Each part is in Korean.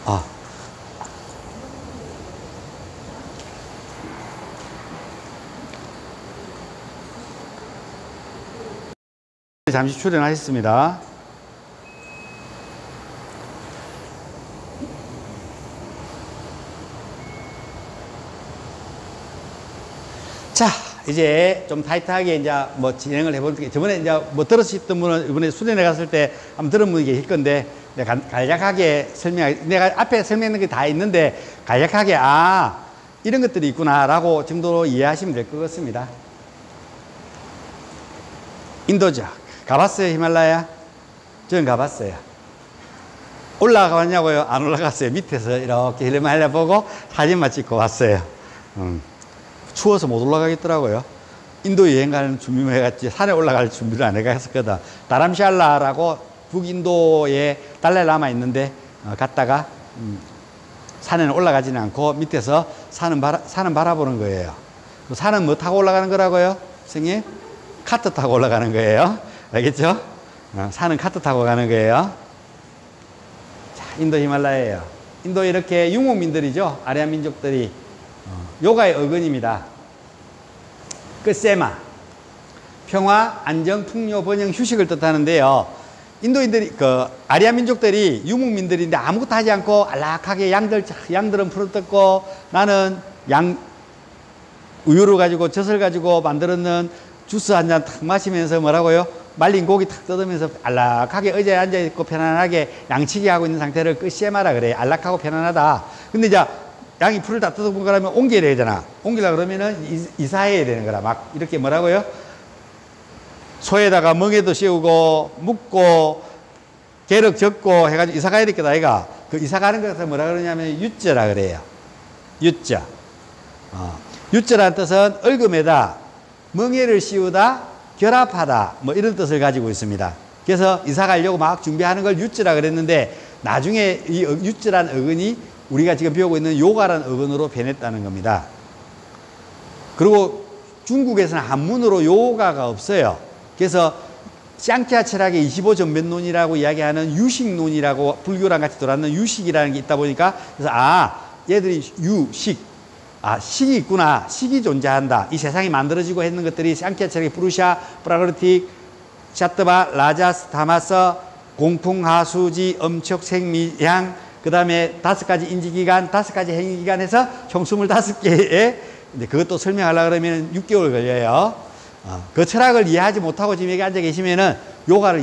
아. 잠시 출연하셨습니다. 자, 이제 좀 타이트하게 이제 뭐 진행을 해볼게요. 저번에 이제 뭐 들으셨던 분은 이번에 수련회 갔을 때 한번 들은 분이 계실 건데, 내가 간략하게 내가 앞에 설명한 게 다 있는데, 간략하게, 이런 것들이 있구나라고 정도로 이해하시면 될 것 같습니다. 인도죠. 가봤어요, 히말라야? 저는 가봤어요. 올라가봤냐고요? 안 올라갔어요. 밑에서 이렇게 히말라야 보고 사진만 찍고 왔어요. 추워서 못 올라가겠더라고요. 인도 여행 가는 준비만 해갔지 산에 올라갈 준비를 안 해갔었거든. 다람샬라라고 북인도에 달라이라마 있는데 갔다가 산에는 올라가지는 않고 밑에서 산은 바라보는 거예요. 산은 뭐 타고 올라가는 거라고요? 선생님? 카트 타고 올라가는 거예요. 알겠죠? 산은 카트 타고 가는 거예요. 자, 인도 히말라야예요. 인도 이렇게 유목민들이죠. 아리안 민족들이 요가의 어근입니다. 세마 평화, 안정, 풍요, 번영, 휴식을 뜻하는데요. 인도인들이 아리안 민족들이 유목민들인데 아무것도 하지 않고 안락하게 양들은 풀을 뜯고 나는 우유를 가지고 젖을 가지고 만들었는 주스 한 잔 탁 마시면서 뭐라고요? 말린 고기 탁 뜯으면서 안락하게 의자에 앉아있고 편안하게 양치기 하고 있는 상태를 세마라 그래요. 안락하고 편안하다. 근데 이제 양이 풀을 다 뜯어본 거라면 옮겨야 되잖아. 옮기려고 그러면은 이사해야 되는 거라. 막 이렇게 뭐라고요? 소에다가 멍에도 씌우고 묶고 계륵 적고 해가지고 이사 가야 되겠다 아이가. 그 이사 가는 것을 뭐라 그러냐면 유자라 그래요. 유자. 유자라는 뜻은 얼금에다 멍에를 씌우다 결합하다 뭐 이런 뜻을 가지고 있습니다. 그래서 이사 가려고 막 준비하는 걸 유자라 그랬는데 나중에 이 유자라는 어근이 우리가 지금 배우고 있는 요가라는 어근으로 변했다는 겁니다. 그리고 중국에서는 한문으로 요가가 없어요. 그래서 샹키아 철학의 25전면론이라고 이야기하는 유식론이라고 불교랑 같이 돌았는 유식이라는 게 있다 보니까 그래서 얘들이 식이 있구나. 식이 존재한다. 이 세상이 만들어지고 했는 것들이 샹키아 철학의 프루샤, 프라그르틱, 샤트바, 라자스, 타마스, 공풍하수지, 엄촉, 생미양 그 다음에 5가지 인지기간, 5가지 행위기간에서 총 25개의 그것도 설명하려고 그러면 6개월 걸려요. 그 철학을 이해하지 못하고 지금 여기 앉아 계시면은 요가를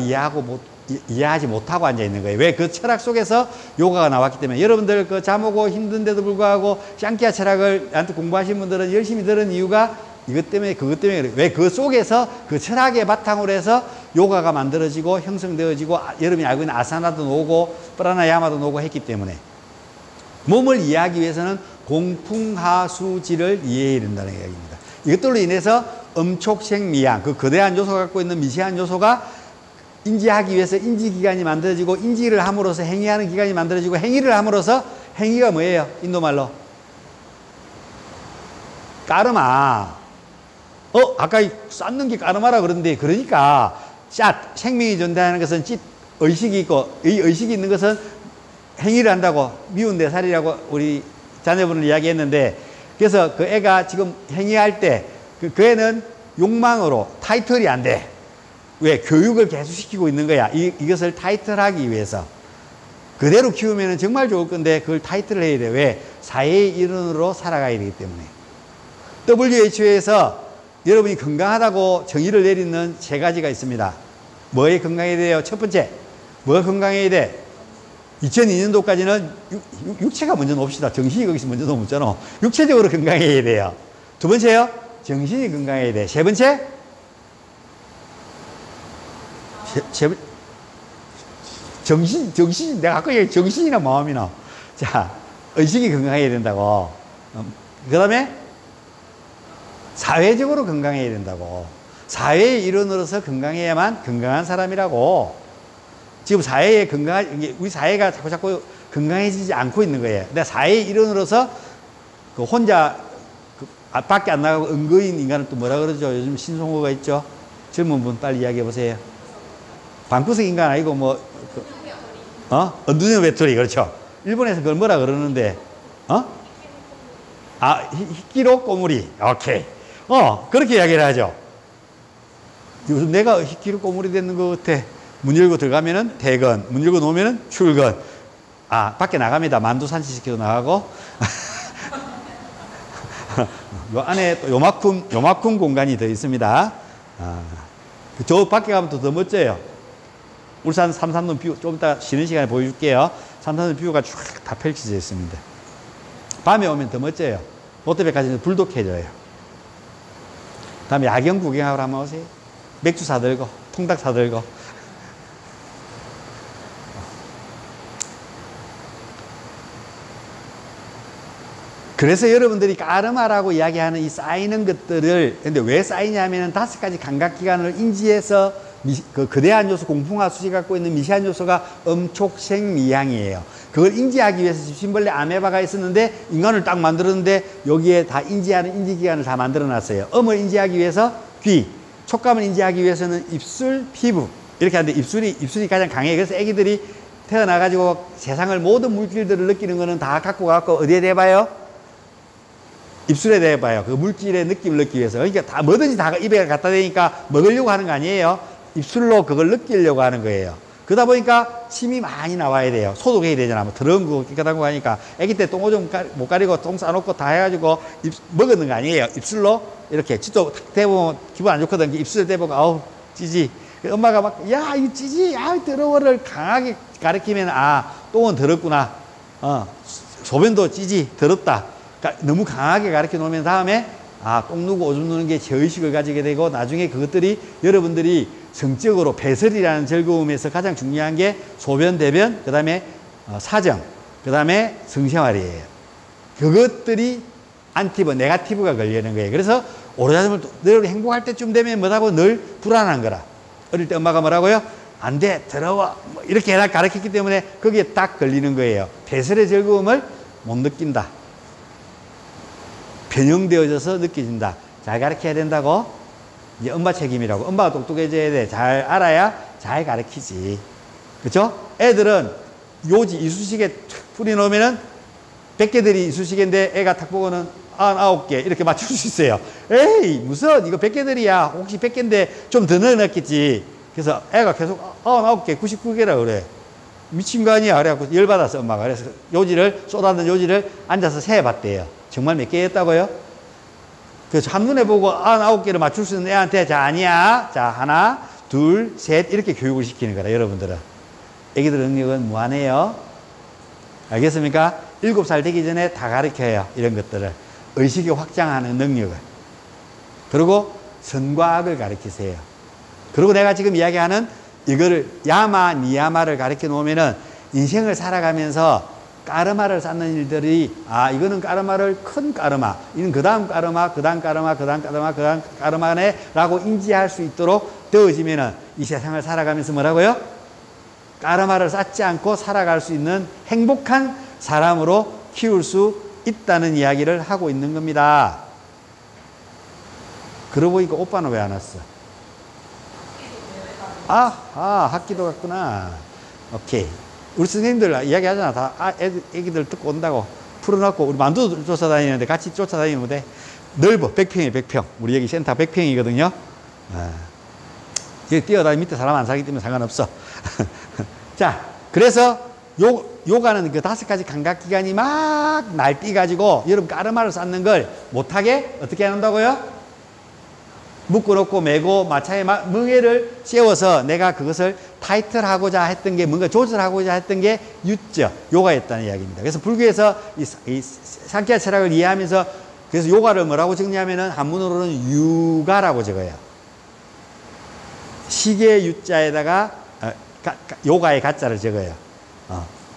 이해하지 못하고 앉아 있는 거예요. 왜? 그 철학 속에서 요가가 나왔기 때문에. 여러분들 그 잠오고 힘든데도 불구하고 샹키아 철학을 나한테 공부하신 분들은 열심히 들은 이유가 그것 때문에 그래요. 왜? 그 속에서 그 철학의 바탕으로 해서 요가가 만들어지고 형성되어지고 여러분이 알고 있는 아사나도 나오고 프라나야마도 나오고 했기 때문에 몸을 이해하기 위해서는 공풍하수지를 이해해야 된다는 이야기입니다. 이것들로 인해서 엄촉생미양 그 거대한 요소가 갖고 있는 미세한 요소가 인지하기 위해서 인지기관이 만들어지고 인지를 함으로써 행위하는 기관이 만들어지고 행위를 함으로써 행위가 뭐예요? 인도말로 까르마. 아까 쌓는 게 까르마라 그러는데 그러니까 생명이 존재하는 것은 의식이 있고 이 의식이 있는 것은 행위를 한다고 미운 네 살이라고 우리 자녀분을 이야기했는데 그래서 그 애가 지금 행위할 때 그 애는 욕망으로 타이틀이 안 돼. 왜? 교육을 계속 시키고 있는 거야. 이것을 타이틀하기 위해서. 그대로 키우면 정말 좋을 건데 그걸 타이틀을 해야 돼. 왜? 사회의 일원으로 살아가야 되기 때문에. WHO에서 여러분이 건강하다고 정의를 내리는 3가지가 있습니다. 뭐에 건강해야 돼요? 첫 번째, 뭐가 건강해야 돼? 2002년도까지는 육체가 먼저 놓읍시다. 정신이 거기서 먼저 놓으잖아. 육체적으로 건강해야 돼요. 두 번째요? 정신이 건강해야 돼. 세 번째? 정신, 내가 아까 얘기한 정신이나 마음이나. 자, 의식이 건강해야 된다고. 그 다음에 사회적으로 건강해야 된다고. 사회의 일원으로서 건강해야만 건강한 사람이라고. 지금 사회에 우리 사회가 자꾸 건강해지지 않고 있는 거예요. 근데 사회의 일원으로서 혼자 밖에 안 나가고 은거인 인간은 또 뭐라 그러죠? 요즘 신성호가 있죠? 젊은 분 빨리 이야기해 보세요. 방구석 인간 아니고 뭐, 눈의 외톨이, 그렇죠. 일본에서 그걸 뭐라 그러는데, 히키로 꼬무리. 오케이. 그렇게 이야기를 하죠. 요즘 내가 히키로 꼬무리 되는 것 같아. 문 열고 들어가면은 퇴근, 문 열고 놓으면은 출근. 밖에 나갑니다. 만두 산치시켜도 나가고. 요 안에 또 요만큼 공간이 더 있습니다. 저 밖에 가면 또 더 멋져요. 울산 삼산동 뷰, 좀 이따 쉬는 시간에 보여줄게요. 삼산동 뷰가 쫙 다 펼쳐져 있습니다. 밤에 오면 더 멋져요. 롯데백화점에서 불도 켜져요. 다음에 야경 구경하러 한번 오세요. 맥주 사들고, 통닭 사들고. 그래서 여러분들이 까르마라고 이야기하는 이 쌓이는 것들을, 근데 왜 쌓이냐면은 5가지 감각기관을 인지해서 거대한 요소, 공풍화 수시 갖고 있는 미세한 요소가 음촉생미향이에요. 그걸 인지하기 위해서 집신벌레 아메바가 있었는데 인간을 딱 만들었는데 여기에 다 인지하는 인지기관을 다 만들어 놨어요. 음을 인지하기 위해서 귀, 촉감을 인지하기 위해서는 입술, 피부. 이렇게 하는데 입술이 가장 강해요. 그래서 애기들이 태어나가지고 세상을 모든 물질들을 느끼는 거는 다 갖고 가고 어디에 대봐요? 입술에 대봐요. 그 물질의 느낌을 느끼기 위해서. 그러니까 다 뭐든지 다 입에 갖다 대니까 먹으려고 하는 거 아니에요. 입술로 그걸 느끼려고 하는 거예요. 그러다 보니까 침이 많이 나와야 돼요. 소독해야 되잖아. 뭐 더러운 거 깨끗한 거 하니까. 아기 때 똥 오줌 못 가리고 똥 싸놓고 다 해가지고 먹는 거 아니에요. 입술로 이렇게 진짜 대보면 기분 안 좋거든. 입술에 대보고 아우 찌지. 엄마가 막 야 이거 찌지. 야 더러워를 강하게 가르치면 똥은 더럽구나. 소변도 찌지. 더럽다. 그러니까 너무 강하게 가르쳐 놓으면 다음에 똥 누고 오줌 누는 게 죄의식을 가지게 되고 나중에 그것들이 여러분들이 성적으로 배설이라는 즐거움에서 가장 중요한 게 소변, 대변, 그 다음에 사정, 그 다음에 성생활이에요. 그것들이 네가티브가 걸리는 거예요. 그래서 오르자즘을 늘 행복할 때쯤 되면 뭐라고 늘 불안한 거라. 어릴 때 엄마가 뭐라고요? 안 돼, 더러워. 이렇게 해라 가르쳤기 때문에 거기에 딱 걸리는 거예요. 배설의 즐거움을 못 느낀다. 변형되어져서 느껴진다. 잘 가르쳐야 된다고. 이제 엄마 책임이라고. 엄마가 똑똑해져야 돼. 잘 알아야 잘 가르치지. 그렇죠? 애들은 요지 이쑤시개 뿌려놓으면은 100개들이 이쑤시개인데 애가 탁 보고는 99개 이렇게 맞출 수 있어요. 에이 무슨 이거 100개들이야. 혹시 100개인데 좀 더 넣어놨겠지. 그래서 애가 계속 99개 99개라 그래. 미친 거 아니야. 그래갖고 열받았어 엄마가. 그래서 쏟아는 요지를 앉아서 세봤대요. 정말 몇 개였다고요? 그래서 한눈에 보고 99개를 맞출 수 있는 애한테 자 아니야. 자 하나 둘 셋 이렇게 교육을 시키는 거라. 여러분들은 애기들 능력은 무한해요. 알겠습니까? 7살 되기 전에 다 가르쳐요. 이런 것들을 의식이 확장하는 능력을. 그리고 선과 악을 가르치세요. 그리고 내가 지금 이야기하는 이거를 야마 니야마를 가르쳐 놓으면은 인생을 살아가면서 까르마를 쌓는 일들이 이거는 까르마를 큰 까르마, 이는 그 다음 까르마, 그 다음 까르마, 그 다음 까르마, 그 다음 까르마네 라고 인지할 수 있도록 되어지면은 이 세상을 살아가면서 뭐라고요? 까르마를 쌓지 않고 살아갈 수 있는 행복한 사람으로 키울 수 있다는 이야기를 하고 있는 겁니다. 그러고 보니까 오빠는 왜 안 왔어? 학기도 갔구나. 오케이. 우리 선생님들 이야기하잖아. 다 애기들 듣고 온다고 풀어놓고 우리 만두 쫓아다니는데 같이 쫓아다니면 돼. 넓어. 100평이에요. 100평. 우리 여기 센터 100평이거든요. 여기 뛰어다니 밑에 사람 안 사기 때문에 상관없어. 자, 그래서 요가는 그 5가지 감각기관이 막 날뛰가지고 여러분 까르마를 쌓는 걸 못하게 어떻게 한다고요? 묶어놓고 매고 마차에 멍에를 씌워서 내가 그것을 타이틀하고자 했던 게 뭔가 조절하고자 했던 게 유저, 요가였다는 이야기입니다. 그래서 불교에서 이 상쾌한 철학을 이해하면서 그래서 요가를 뭐라고 적냐면은 한문으로는 유가라고 적어요. 시계 유자에다가 요가의 가자를 적어요.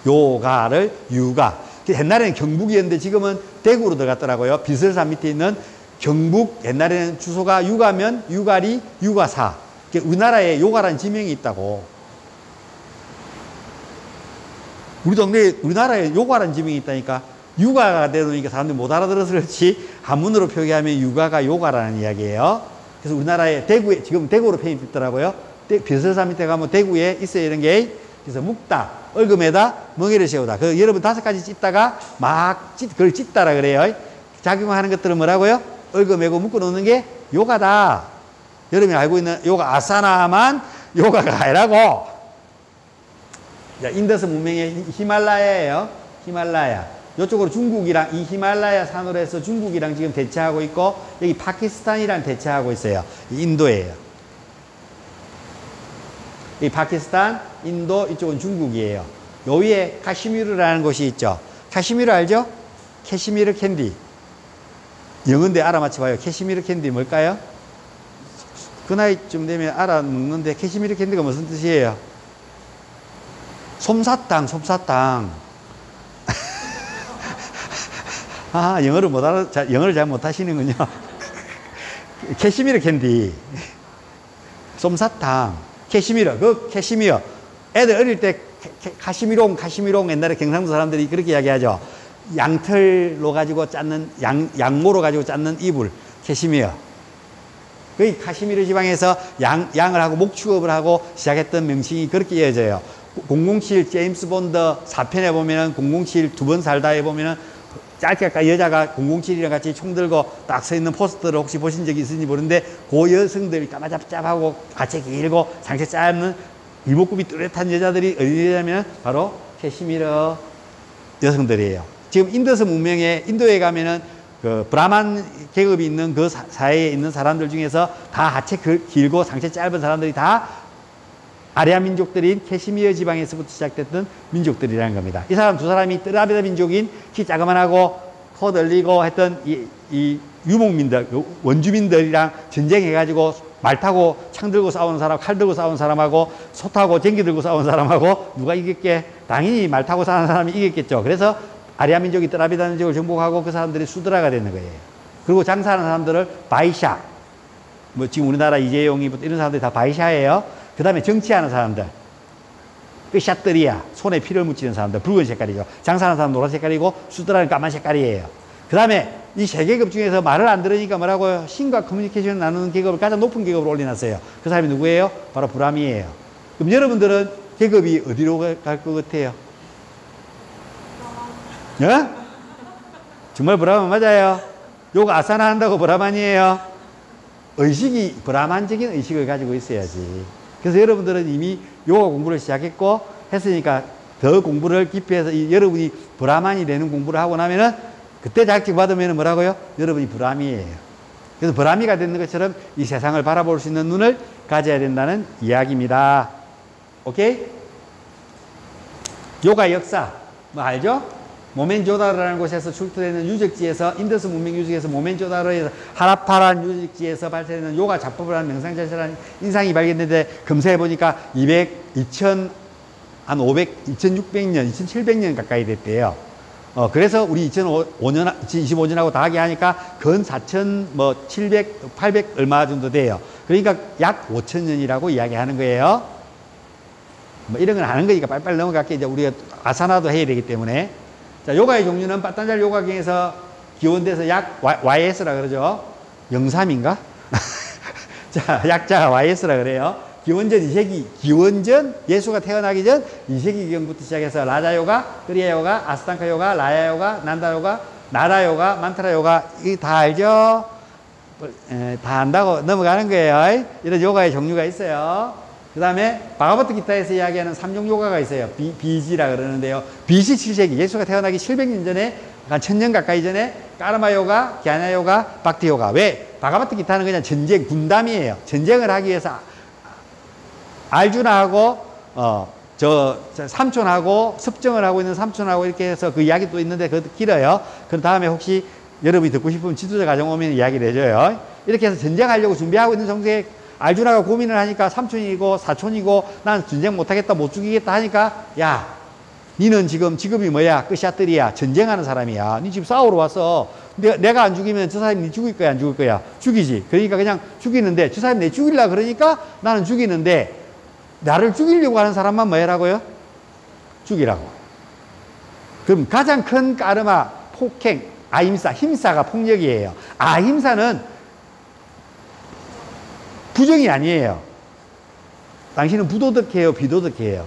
요가를 유가. 옛날에는 경북이었는데 지금은 대구로 들어갔더라고요. 비설산 밑에 있는 경북. 옛날에는 주소가 유가면 유가리, 유가사. 우리나라에 요가라는 지명이 있다고. 우리 동네에 우리나라에 요가라는 지명이 있다니까. 유가가 되니까 사람들이 못 알아들어서 그렇지 한문으로 표기하면 유가가 요가라는 이야기예요. 그래서 우리나라에 대구에 지금 대구로 편입됐더라고요. 비설산 밑에 가면 대구에 있어요 이런 게. 그래서 묵다. 얽음에다 멍에를 세우다. 그 여러분 5가지 찢다가 그걸 찢다라 그래요. 작용하는 것들은 뭐라고요? 얽어매고 묶어 놓는 게 요가다. 여러분이 알고 있는 요가 아사나만 요가가 아니라고. 자, 인더스 문명의 히말라야예요. 히말라야. 이쪽으로 중국이랑 이 히말라야 산으로 해서 중국이랑 지금 대치하고 있고 여기 파키스탄이랑 대치하고 있어요. 인도예요. 이 파키스탄, 인도 이쪽은 중국이에요. 요 위에 카시미르라는 곳이 있죠. 카시미르 알죠? 캐시미르 캔디. 영어인데 알아맞혀봐요. 캐시미르 캔디 뭘까요? 그 나이쯤 되면 알아먹는데 캐시미르 캔디가 무슨 뜻이에요? 솜사탕, 솜사탕. 아, 영어를 잘 못하시는군요. 캐시미르 캔디. 솜사탕. 캐시미르, 캐시미어. 애들 어릴 때 카시미롱 옛날에 경상도 사람들이 그렇게 이야기하죠. 양털로 가지고 짰는, 양모로 가지고 짰는 이불. 캐시미어. 거의 카시미르 지방에서 양을 하고 목축업을 하고 시작했던 명칭이 그렇게 이어져요. 007 제임스 본드 4편에 보면은 007 두 번 살다에 보면은 짧게 아까 여자가 007이랑 같이 총 들고 딱 서 있는 포스터를 혹시 보신 적이 있으신지 모르는데 그 여성들이 까마잡잡하고 가체 길고 상체 짧은 이목구비 뚜렷한 여자들이 어디냐면 바로 캐시미르 여성들이에요. 지금 인더스 문명에 인도에 가면은 그 브라만 계급이 있는 그 사회에 있는 사람들 중에서 다 하체 길고 상체 짧은 사람들이 다 아리아 민족들인 캐시미어 지방에서부터 시작됐던 민족들이라는 겁니다. 이 사람 두 사람이 뜨라비다 민족인 키 자그만하고 코 들리고 했던 이 유목민들, 원주민들이랑 전쟁해가지고 말 타고 창 들고 싸우는 사람, 칼 들고 싸우는 사람하고 소 타고 쟁기 들고 싸우는 사람하고 누가 이겼게? 당연히 말 타고 사는 사람이 이겼겠죠. 그래서 아리아 민족이 뜨라비다 민족을 정복하고 그 사람들이 수드라가 되는 거예요. 그리고 장사하는 사람들을 바이샤, 뭐 지금 우리나라 이재용이부터 이런 사람들이 다 바이샤예요. 그 다음에 정치하는 사람들, 샤뜨리야, 손에 피를 묻히는 사람들, 붉은 색깔이죠. 장사하는 사람 노란 색깔이고 수드라는 까만 색깔이에요. 그 다음에 이 세 계급 중에서 말을 안 들으니까 뭐라고요? 신과 커뮤니케이션을 나누는 계급을 가장 높은 계급으로 올려놨어요. 그 사람이 누구예요? 바로 브라미예요. 그럼 여러분들은 계급이 어디로 갈 것 같아요? 예? 정말 브라만 맞아요. 요거 아사나 한다고 브라만이에요. 의식이 브라만적인 의식을 가지고 있어야지. 그래서 여러분들은 이미 요가 공부를 시작했고 했으니까 더 공부를 깊이 해서 여러분이 브라만이 되는 공부를 하고 나면은 그때 자격증 받으면 뭐라고요? 여러분이 브라미예요. 그래서 브라미가 되는 것처럼 이 세상을 바라볼 수 있는 눈을 가져야 된다는 이야기입니다. 오케이? 요가 역사 뭐 알죠? 모멘조다로라는 곳에서 출토되는 유적지에서 인더스 문명 유적에서 모멘조다로에서 하라파라는 유적지에서 발달되는 요가 작법을 하는 명상자세라는 인상이 발견됐는데 검사해 보니까 2600년, 2700년 가까이 됐대요. 그래서 우리 2025년하고 다 하게 하니까 근 4,700, 800 얼마 정도 돼요. 그러니까 약 5,000년이라고 이야기하는 거예요. 뭐 이런 건 아는 거니까 빨리빨리 넘어갈게. 이제 우리가 아사나도 해야 되기 때문에. 자, 요가의 종류는 빠딴잘 요가경에서 기원돼서 약 YS라 그러죠. 03인가? 자, 약자가 YS라 그래요. 기원전 2세기, 기원전 예수가 태어나기 전 2세기경부터 시작해서 라자 요가, 크리야 요가, 아스탕카 요가, 라야 요가, 난다 요가, 나라 요가, 만트라 요가, 이거 다 알죠? 다 안다고 넘어가는 거예요. 이런 요가의 종류가 있어요. 그 다음에 바가바트 기타에서 이야기하는 3종 요가가 있어요. 비지라 그러는데요. BC 7세기, 예수가 태어나기 700년 전에, 한 1000년 가까이 전에 까르마 요가, 갸냐 요가, 박티 요가. 왜? 바가바트 기타는 그냥 전쟁, 군담이에요. 전쟁을 하기 위해서 알주나하고 삼촌하고 습정을 하고 있는 삼촌하고 이렇게 해서 그 이야기 또 있는데 그것도 길어요. 그 다음에 혹시 여러분이 듣고 싶으면 지도자 과정 오면 이야기를 해줘요. 이렇게 해서 전쟁하려고 준비하고 있는 정도에 알주나가 고민을 하니까 삼촌이고 사촌이고 난 전쟁 못하겠다 못 죽이겠다 하니까 야 니는 지금 직업이 뭐야? 끝샷들이야. 전쟁하는 사람이야. 니 지금 싸우러 왔어. 내가 안 죽이면 저 사람이 니 죽일 거야 안 죽일 거야? 죽이지. 그러니까 그냥 죽이는데 저 사람이 내 죽이려고 그러니까 나는 죽이는데 나를 죽이려고 하는 사람만 뭐 해라고요? 죽이라고. 그럼 가장 큰 까르마, 폭행, 아임사, 힘사가 폭력이에요. 아힘사는 부정이 아니에요. 당신은 부도덕해요, 비도덕해요?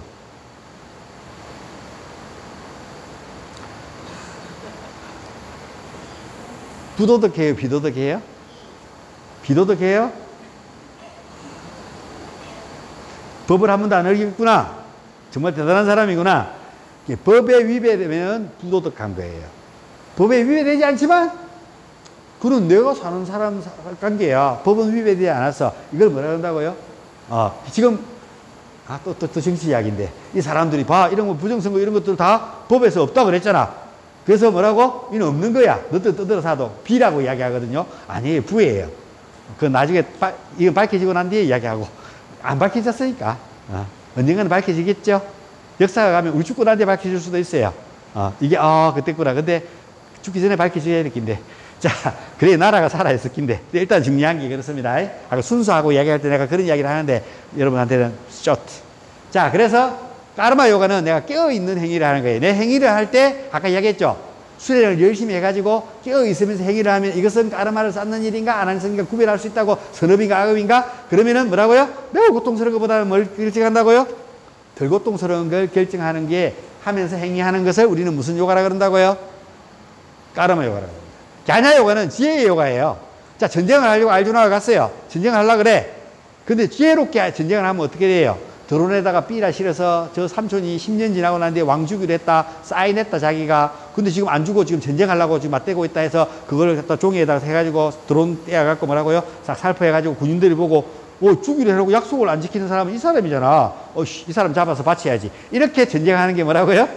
부도덕해요? 비도덕해요? 비도덕해요? 법을 한 번도 안 어기겠구나. 정말 대단한 사람이구나. 법에 위배되면 부도덕한 거예요. 법에 위배되지 않지만 그는 내가 사는 사람 관계야. 법은 위배되지 않았어. 이걸 뭐라 그런다고요? 지금 또 정치 이야기인데 이 사람들이 봐 이런 거 부정선거 이런 것들 다 법에서 없다고 그랬잖아. 그래서 뭐라고? 이는 없는 거야. 너도 떠들어 사도 비라고 이야기하거든요. 아니에요. 부예요. 그 나중에 이거 밝혀지고 난 뒤에 이야기하고 안 밝혀졌으니까 언젠가는 밝혀지겠죠. 역사가 가면 우리 죽고 난 뒤에 밝혀질 수도 있어요. 이게 그때구나. 근데 죽기 전에 밝혀져야 될 낀데. 자, 그래 나라가 살아있을 낀데. 일단 중요한 게 그렇습니다. 순수하고 이야기할 때 내가 그런 이야기를 하는데 여러분한테는 쇼트. 자, 그래서 까르마 요가는 내가 깨어있는 행위를 하는 거예요. 내 행위를 할 때 아까 이야기했죠. 수련을 열심히 해가지고 깨어있으면서 행위를 하면 이것은 까르마를 쌓는 일인가 안 하는 일인가 구별할 수 있다고 선업인가 악업인가 그러면은 뭐라고요? 매우 고통스러운 것보다는 뭘 결정한다고요? 덜 고통스러운 걸 결정하는 게 하면서 행위하는 것을 우리는 무슨 요가라 그런다고요? 까르마 요가라고 합니다. 갸냐 요가는 지혜의 요가예요. 자, 전쟁을 하려고 알주나가 갔어요. 전쟁을 하려고 그래. 근데 지혜롭게 전쟁을 하면 어떻게 돼요? 드론에다가 삐라 실어서 저 삼촌이 10년 지나고 난 뒤에 왕 주기로 했다. 사인했다, 자기가. 근데 지금 안 주고 지금 전쟁하려고 지금 맞대고 있다 해서 그걸 갖다 종이에다가 해가지고 드론 떼어갖고 뭐라고요? 싹 살포해가지고 군인들이 보고 주기로 해놓고 약속을 안 지키는 사람은 이 사람이잖아. 이 사람 잡아서 바쳐야지. 이렇게 전쟁하는 게 뭐라고요?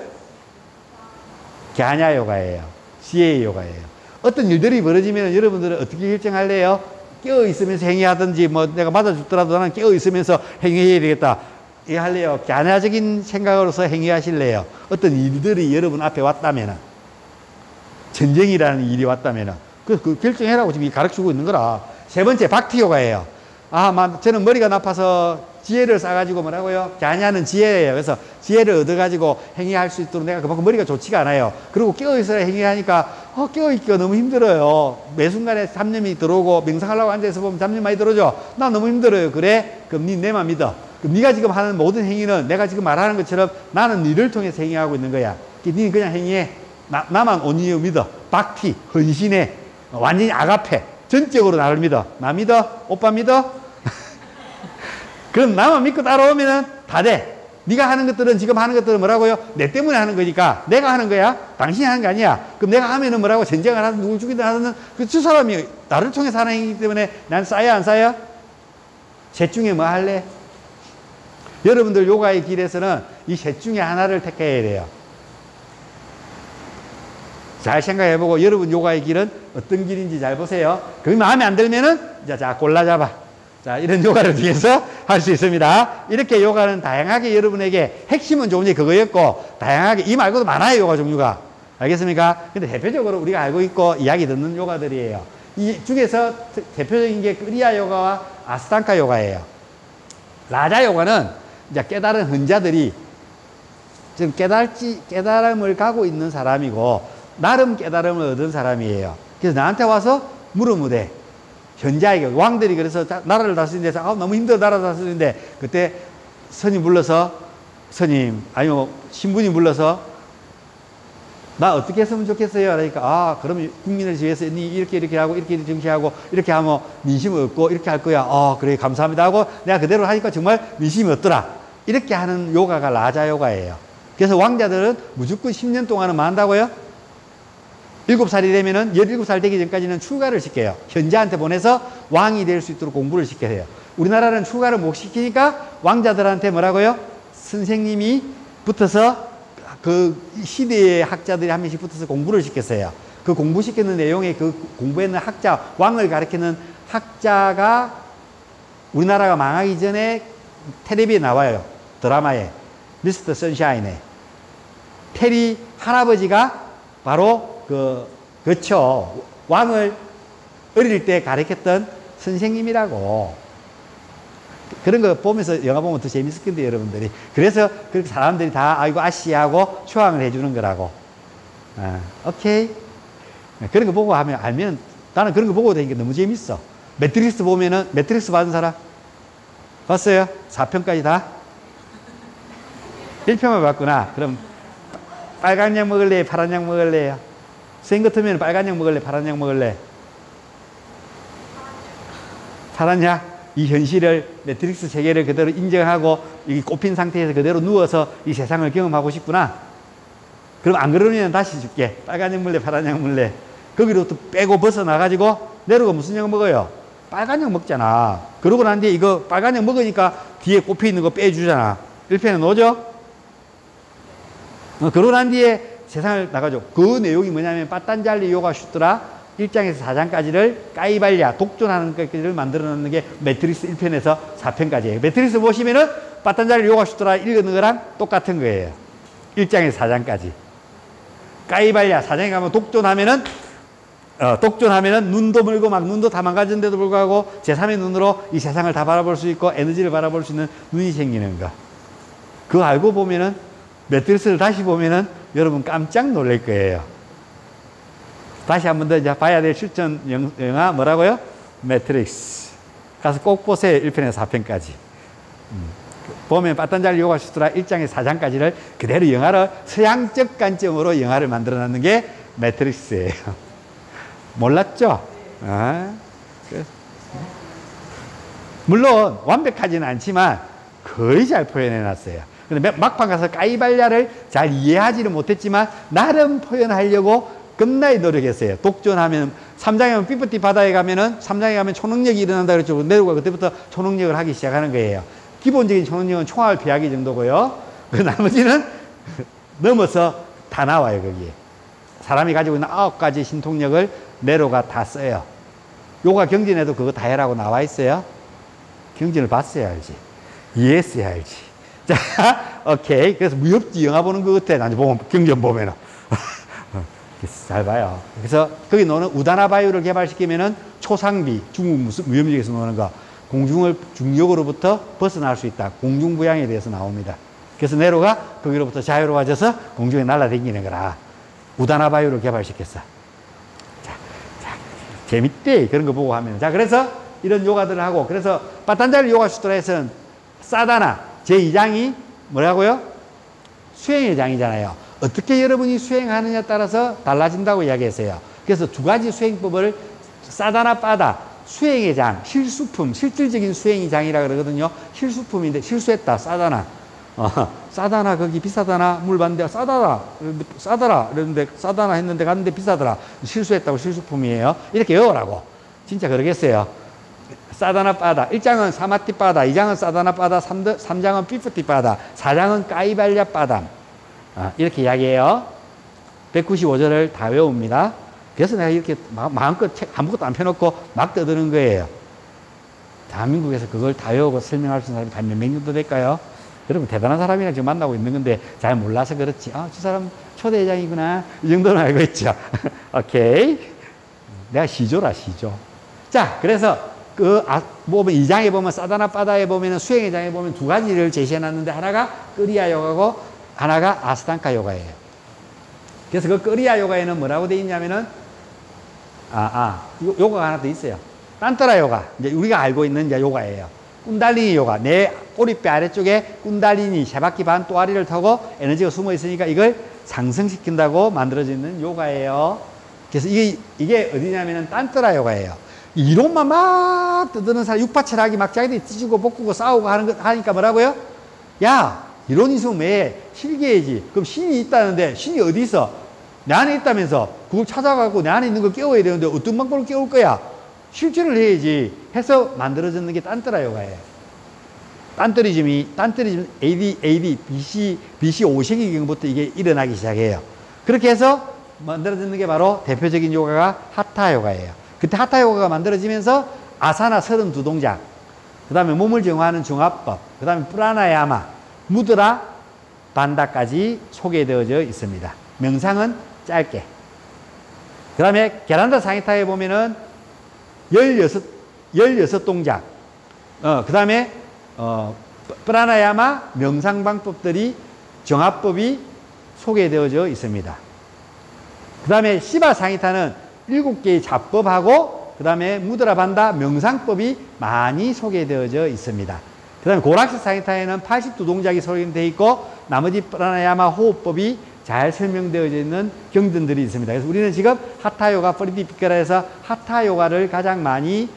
갸냐 요가예요. 지혜의 요가예요. 어떤 일들이 벌어지면 여러분들은 어떻게 결정할래요? 깨어있으면서 행위하든지 뭐 내가 맞아 죽더라도 나는 깨어있으면서 행위해야 되겠다. 이거 할래요? 갸냐적인 생각으로서 행위하실래요? 어떤 일들이 여러분 앞에 왔다면은 전쟁이라는 일이 왔다면은 그 결정해라고 지금 가르치고 있는 거라. 세 번째 박티 요가예요. 저는 머리가 나빠서 지혜를 쌓아가지고 뭐라고요? 갸냐는 지혜예요. 그래서 지혜를 얻어가지고 행위할 수 있도록 내가 그만큼 머리가 좋지가 않아요. 그리고 깨어있어야 행위하니까 깨어있기가 너무 힘들어요. 매 순간에 잡념이 들어오고 명상하려고 앉아서 보면 잡념 많이 들어오죠. 나 너무 힘들어요. 그래? 그럼 내 말 믿어. 그럼 네가 지금 하는 모든 행위는 내가 지금 말하는 것처럼 나는 너를 통해서 행위하고 있는 거야. 니는 그냥 행위해. 나만 온유히 믿어. 박티, 헌신해. 완전히 아가페. 전적으로 나를 믿어. 나 믿어? 오빠 믿어? 그럼 나만 믿고 따라오면은 다 돼. 네가 하는 것들은 지금 하는 것들은 뭐라고요? 내 때문에 하는 거니까 내가 하는 거야. 당신이 하는 거 아니야. 그럼 내가 하면은 뭐라고 전쟁을 하든 누굴 죽이든 하든 그 사람이 나를 통해서 하는 행위이기 때문에 난 싸야 안 싸야? 셋 중에 뭐 할래? 여러분들 요가의 길에서는 이 셋 중에 하나를 택해야 돼요. 잘 생각해보고 여러분 요가의 길은 어떤 길인지 잘 보세요. 그게 마음에 안 들면은 자 골라잡아. 자, 이런 요가를 위해서 할 수 있습니다. 이렇게 요가는 다양하게 여러분에게 핵심은 조금 그거였고 다양하게 이 말고도 많아요. 요가 종류가. 알겠습니까? 근데 대표적으로 우리가 알고 있고 이야기 듣는 요가들이에요. 이 중에서 대표적인 게 크리야 요가와 아스탕카 요가예요. 라자 요가는 이제 깨달은 헌자들이 지금 깨달음을 가고 있는 사람이고 나름 깨달음을 얻은 사람이에요. 그래서 나한테 와서 물으면 돼. 현자에게 왕들이 그래서 나라를 다스리는 데서 너무 힘들어 나라 다스리는데 그때 스님 불러서 아니면 신부님 불러서 나 어떻게 했으면 좋겠어요? 그러니까 그럼 국민을 위해서 니 이렇게 하고 이렇게 정치하고 이렇게 하면 민심을 얻고 이렇게 할 거야. 그래 감사합니다 하고 내가 그대로 하니까 정말 민심이 얻더라. 이렇게 하는 요가가 라자 요가예요. 그래서 왕자들은 무조건 10년 동안은 뭐 한다고요? 7살이 되면은 17살 되기 전까지는 출가를 시켜요. 현자한테 보내서 왕이 될 수 있도록 공부를 시켜요. 우리나라는 출가를 못 시키니까 왕자들한테 뭐라고요? 선생님이 붙어서 그 시대의 학자들이 한 명씩 붙어서 공부를 시켰어요. 그 공부시키는 내용에 그 공부했는 학자, 왕을 가리키는 학자가 우리나라가 망하기 전에 텔레비에 나와요. 드라마에. 미스터 선샤인에. 테리 할아버지가 바로 그쵸. 왕을 어릴 때 가르쳤던 선생님이라고. 그런 거 보면서 영화 보면 더 재밌을 건데, 여러분들이. 그래서 그렇게 사람들이 다, 아이고, 아씨하고 추앙을 해주는 거라고. 오케이. 그런 거 보고 알면, 나는 그런 거 보고 다니니까 너무 재밌어. 매트릭스 보면은, 매트릭스 받은 사람? 봤어요? 4편까지 다? 1편만 봤구나. 그럼, 빨간 약 먹을래요? 파란 약 먹을래요? 생 같으면 빨간 약 먹을래? 파란 약 먹을래? 파란 약? 이 현실을, 매트릭스 세계를 그대로 인정하고 이 꼽힌 상태에서 그대로 누워서 이 세상을 경험하고 싶구나. 그럼 안 그러면 다시 줄게. 빨간 약 먹을래? 파란 약 먹을래? 거기로부터 빼고 벗어나가지고 내려가 무슨 약 먹어요? 빨간 약 먹잖아. 그러고 난 뒤에 이거 빨간 약 먹으니까 뒤에 꼽혀 있는 거 빼주잖아. 1편에 놓죠? 그러고 난 뒤에 세상을 나가죠. 그 내용이 뭐냐면 빠딴잘리 요가 슈트라 1장에서 4장까지를 까이발랴 독존하는 것까지를 만들어 놓는 게 매트릭스 1편에서 4편까지예요. 매트릭스 보시면은 빠딴잘리 요가 슈트라 읽는 거랑 똑같은 거예요. 1장에서 4장까지. 까이발랴 4장에 가면 독존하면은 눈도 멀고 막 눈도 다 망가졌는데도 불구하고 제3의 눈으로 이 세상을 다 바라볼 수 있고 에너지를 바라볼 수 있는 눈이 생기는 거. 그거 알고 보면은 매트릭스를 다시 보면은 여러분 깜짝 놀랄 거예요. 다시 한 번 더 이제 봐야 될 추천 영화 뭐라고요? 매트릭스. 가서 꼭 보세요. 1편에서 4편까지. 보면 빠딴잘리 요가 슈트라 1장에서 4장까지를 그대로 영화를 서양적 관점으로 영화를 만들어 놨는 게 매트릭스예요. 몰랐죠? 물론 완벽하지는 않지만 거의 잘 표현해 놨어요. 근데 막판 가서 까이발랴를 잘 이해하지는 못했지만 나름 표현하려고 겁나게 노력했어요. 독존하면 3장에 가면 삐뿌띠 바다에 가면은 3장에 가면 초능력이 일어난다 그랬죠. 내려가 그때부터 초능력을 하기 시작하는 거예요. 기본적인 초능력은 총알 피하기 정도고요. 그 나머지는 넘어서 다 나와요. 거기에 사람이 가지고 있는 9가지 신통력을 네로가 다 써요. 요가 경진에도 그거 다 해라고 나와 있어요. 경진을 봤어야 알지. 이해했어야 알지. 자, 오케이. 그래서 무협지 영화 보는 것 같아. 나중에 보면, 경전 보면은. 잘 봐요. 그래서 거기 노는 우다나바유를 개발시키면은 초상비, 중국 무협지에서 노는 거, 공중을 중력으로부터 벗어날 수 있다. 공중부양에 대해서 나옵니다. 그래서 네로가 거기로부터 자유로워져서 공중에 날아다니는 거라. 우다나바유를 개발시켰어. 자, 재밌대. 그런 거 보고 하면. 자, 그래서 이런 요가들을 하고, 그래서 빠딴잘리 요가 슈트라에서는 사다나, 제2장이 뭐라고요? 수행의 장이잖아요. 어떻게 여러분이 수행하느냐에 따라서 달라진다고 이야기했어요. 그래서 두 가지 수행법을 사다나 빠다, 수행의 장, 실수품, 실질적인 수행의 장이라 그러거든요. 실수품인데 실수했다, 사다나. 싸다나, 거기 비싸다나, 물 봤는데 싸더라. 그랬는데 싸다나 했는데 갔는데 비싸더라. 실수했다고 실수품이에요. 이렇게 외우라고. 진짜 그러겠어요. 싸다나 빠다. 1장은 사마티 빠다, 2장은 싸다나 빠다, 3장은 삐뿌띠 빠다, 4장은 까이발랴 빠담. 이렇게 이야기해요. 195절을 다 외웁니다. 그래서 내가 이렇게 마음껏 책 아무것도 안 펴놓고 막 떠드는 거예요. 대한민국에서 그걸 다 외우고 설명할 수 있는 사람이 몇 명 정도 될까요? 여러분 대단한 사람이랑 지금 만나고 있는 건데 잘 몰라서 그렇지. 저 사람 초대장이구나. 이 정도는 알고 있죠. 오케이. 내가 시조라, 시조. 자, 그래서 보면 2장에 보면 사다나 빠다에 보면 수행의 장에 보면 두 가지를 제시해 놨는데 하나가 끄리아 요가고 하나가 아스탕카 요가예요. 그래서 그 끄리아 요가에는 뭐라고 되어 있냐면은 요가가 하나 더 있어요. 딴따라 요가. 이제 우리가 알고 있는 이제 요가예요. 꾼달리니 요가. 내 꼬리뼈 아래쪽에 꾼달리니 세 바퀴 반 또아리를 타고 에너지가 숨어 있으니까 이걸 상승시킨다고 만들어지는 요가예요. 그래서 이게 어디냐면은 딴따라 요가예요. 이론만 막 떠드는 사람, 육파철학이 막 자기들이 찢고 볶고 싸우고 하니까 뭐라고요? 야, 이론 있으면 왜 실기해야지. 그럼 신이 있다는데 신이 어디 있어? 내 안에 있다면서 그걸 찾아가고 내 안에 있는 걸 깨워야 되는데 어떤 방법으로 깨울 거야? 실천을 해야지 해서 만들어졌는 게 딴따라 요가예요. 딴뜨리즘 AD, BC 5세기경부터 이게 일어나기 시작해요. 그렇게 해서 만들어졌는 게 바로 대표적인 요가가 하타 요가예요. 그때 하타 요가가 만들어지면서 아사나 32동작, 그 다음에 몸을 정화하는 중화법, 그 다음에 프라나야마, 무드라, 반다까지 소개되어져 있습니다. 명상은 짧게. 그 다음에 게란다 상히타에 보면은 16동작, 그 다음에 프라나야마 명상 방법들이 정화법이 소개되어져 있습니다. 그 다음에 시바 상히타는 7개의 자법하고 그 다음에 무드라 반다 명상법이 많이 소개되어져 있습니다. 그 다음에 고락시 상히타에는 82동작이 소개되어 있고 나머지 프라나야마 호흡법이 잘 설명되어져 있는 경전들이 있습니다. 그래서 우리는 지금 하타요가 프리디피카라에서 하타요가를 가장 많이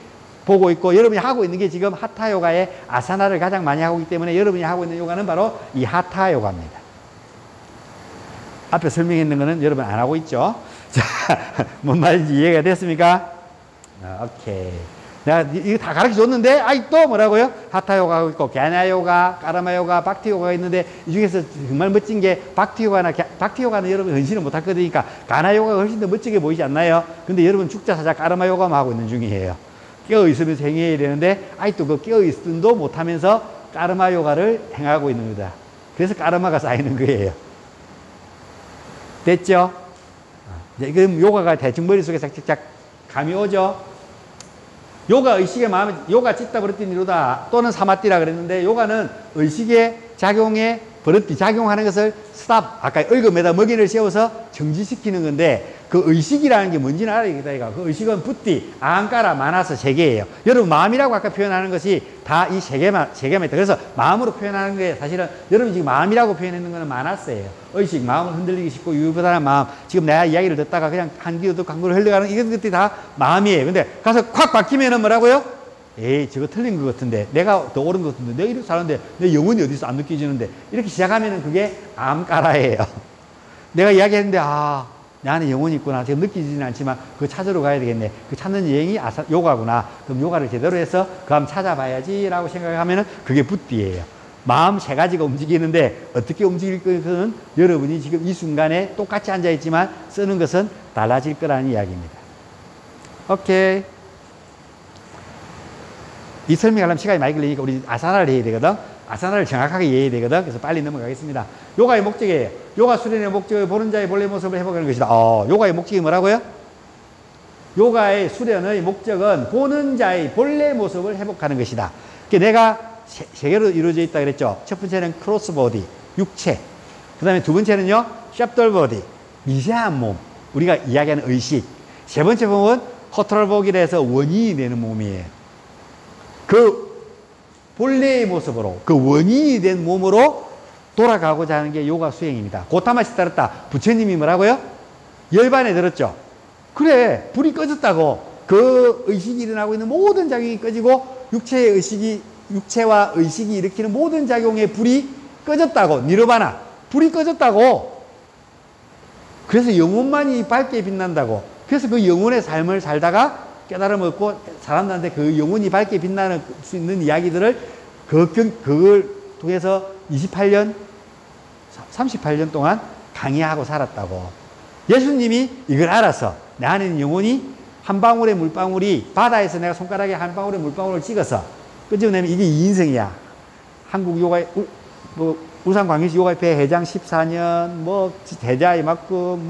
보고 있고, 여러분이 하고 있는 게 지금 하타요가의 아사나를 가장 많이 하고 있기 때문에 여러분이 하고 있는 요가는 바로 이 하타요가입니다. 앞에 설명했는 거는 여러분 안 하고 있죠? 자, 뭔 말인지 이해가 됐습니까? 오케이. 내가 이거 다 가르쳐 줬는데, 또 뭐라고요? 하타요가 있고, 갸나요가, 까라마요가, 박티요가가 있는데, 이 중에서 정말 멋진 게, 박티요가는 여러분 헌신을 못할 거니까, 가나요가가 훨씬 더 멋지게 보이지 않나요? 근데 여러분 죽자사자 까라마요가만 하고 있는 중이에요. 깨어있으면서 행해야 되는데, 또 그 깨어있음도 못하면서 까르마요가를 행하고 있는 거다. 그래서 까르마가 쌓이는 거예요. 됐죠? 그럼 요가가 대충 머릿속에 싹싹 감이 오죠? 요가 의식의 마음에, 요가 찢다 버릇띠 니로다 또는 사마띠라 그랬는데, 요가는 의식의 작용에 버릇띠 작용하는 것을 스탑, 아까 얽음에다 먹이를 세워서 정지시키는 건데, 그 의식이라는 게 뭔지는 알아야겠다. 그 의식은 붓띠, 아한까라, 마나스 세 개예요. 여러분 마음이라고 아까 표현하는 것이 다 이 세 개만 있다. 그래서 마음으로 표현하는 게 사실은 여러분 지금 마음이라고 표현했는 거는 마나스예요. 의식, 마음을 흔들리기 쉽고 유유부단한 마음. 지금 내가 이야기를 듣다가 그냥 한 귀로 듣고 한 귀로 흘러가는 이런 것들이 다 마음이에요. 근데 가서 콱 박히면은 뭐라고요? 에이, 저거 틀린 것 같은데, 내가 더 옳은 것 같은데, 내가 이렇게 사는데 내 영혼이 어디서 안 느껴지는데, 이렇게 시작하면은 그게 암까라예요. 내가 이야기했는데, 내 안에 영혼이 있구나. 지금 느끼지는 않지만 그거 찾으러 가야 되겠네. 그 찾는 여행이 요가구나. 그럼 요가를 제대로 해서 그 한번 찾아봐야지 라고 생각하면은 그게 붓띠예요. 마음 세 가지가 움직이는데 어떻게 움직일 것은 여러분이 지금 이 순간에 똑같이 앉아있지만 쓰는 것은 달라질 거라는 이야기입니다. 오케이. 이 설명하려면 시간이 많이 걸리니까 우리 아사나를 해야 되거든. 아사나를 정확하게 이해해야 되거든. 그래서 빨리 넘어가겠습니다. 요가의 목적이에요. 요가 수련의 목적은 보는 자의 본래 모습을 회복하는 것이다. 요가의 목적이 뭐라고요? 요가의 수련의 목적은 보는 자의 본래 모습을 회복하는 것이다. 내가 세 개로 이루어져 있다 그랬죠. 첫 번째는 크로스보디, 육체. 그 다음에 두 번째는요, 샵돌보디, 미세한 몸. 우리가 이야기하는 의식. 세 번째 몸은 허트럴복이라 해서 원인이 되는 몸이에요. 그 본래의 모습으로, 그 원인이 된 몸으로 돌아가고자 하는 게 요가 수행입니다. 고타마시 따랐다. 부처님이 뭐라고요? 열반에 들었죠. 그래, 불이 꺼졌다고. 그 의식이 일어나고 있는 모든 작용이 꺼지고, 육체와 의식이 일으키는 모든 작용의 불이 꺼졌다고. 니르바나. 불이 꺼졌다고. 그래서 영혼만이 밝게 빛난다고. 그래서 그 영혼의 삶을 살다가 깨달음을 얻고 사람들한테 그 영혼이 밝게 빛나는 수 있는 이야기들을 그걸 통해서 28년, 38년 동안 강의하고 살았다고. 예수님이 이걸 알아서 내 안에 있는 영혼이 한 방울의 물방울이, 바다에서 내가 손가락에 한 방울의 물방울을 찍어서 끄집어내면 이게 2인승이야. 한국 요가, 울산광역시 요가협회 회장 14년, 대자의 만큼,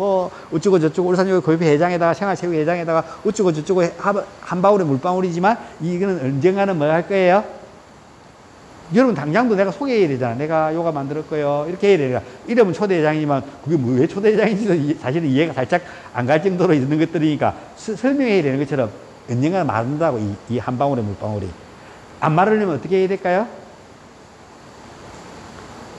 어쩌고 저쩌고, 울산요가협회 회장에다가, 생활체육 회장에다가, 어쩌고 저쩌고, 한 방울의 물방울이지만, 이거는 언젠가는 뭐 할 거예요? 여러분, 당장도 내가 소개해야 되잖아. 내가 요가 만들 거예요. 이렇게 해야 되니까. 이름은 초대회장이지만, 그게 왜 초대회장인지도 사실은 이해가 살짝 안 갈 정도로 있는 것들이니까, 설명해야 되는 것처럼, 언젠가는 마른다고, 이 한 방울의 물방울이. 안 마르려면 어떻게 해야 될까요?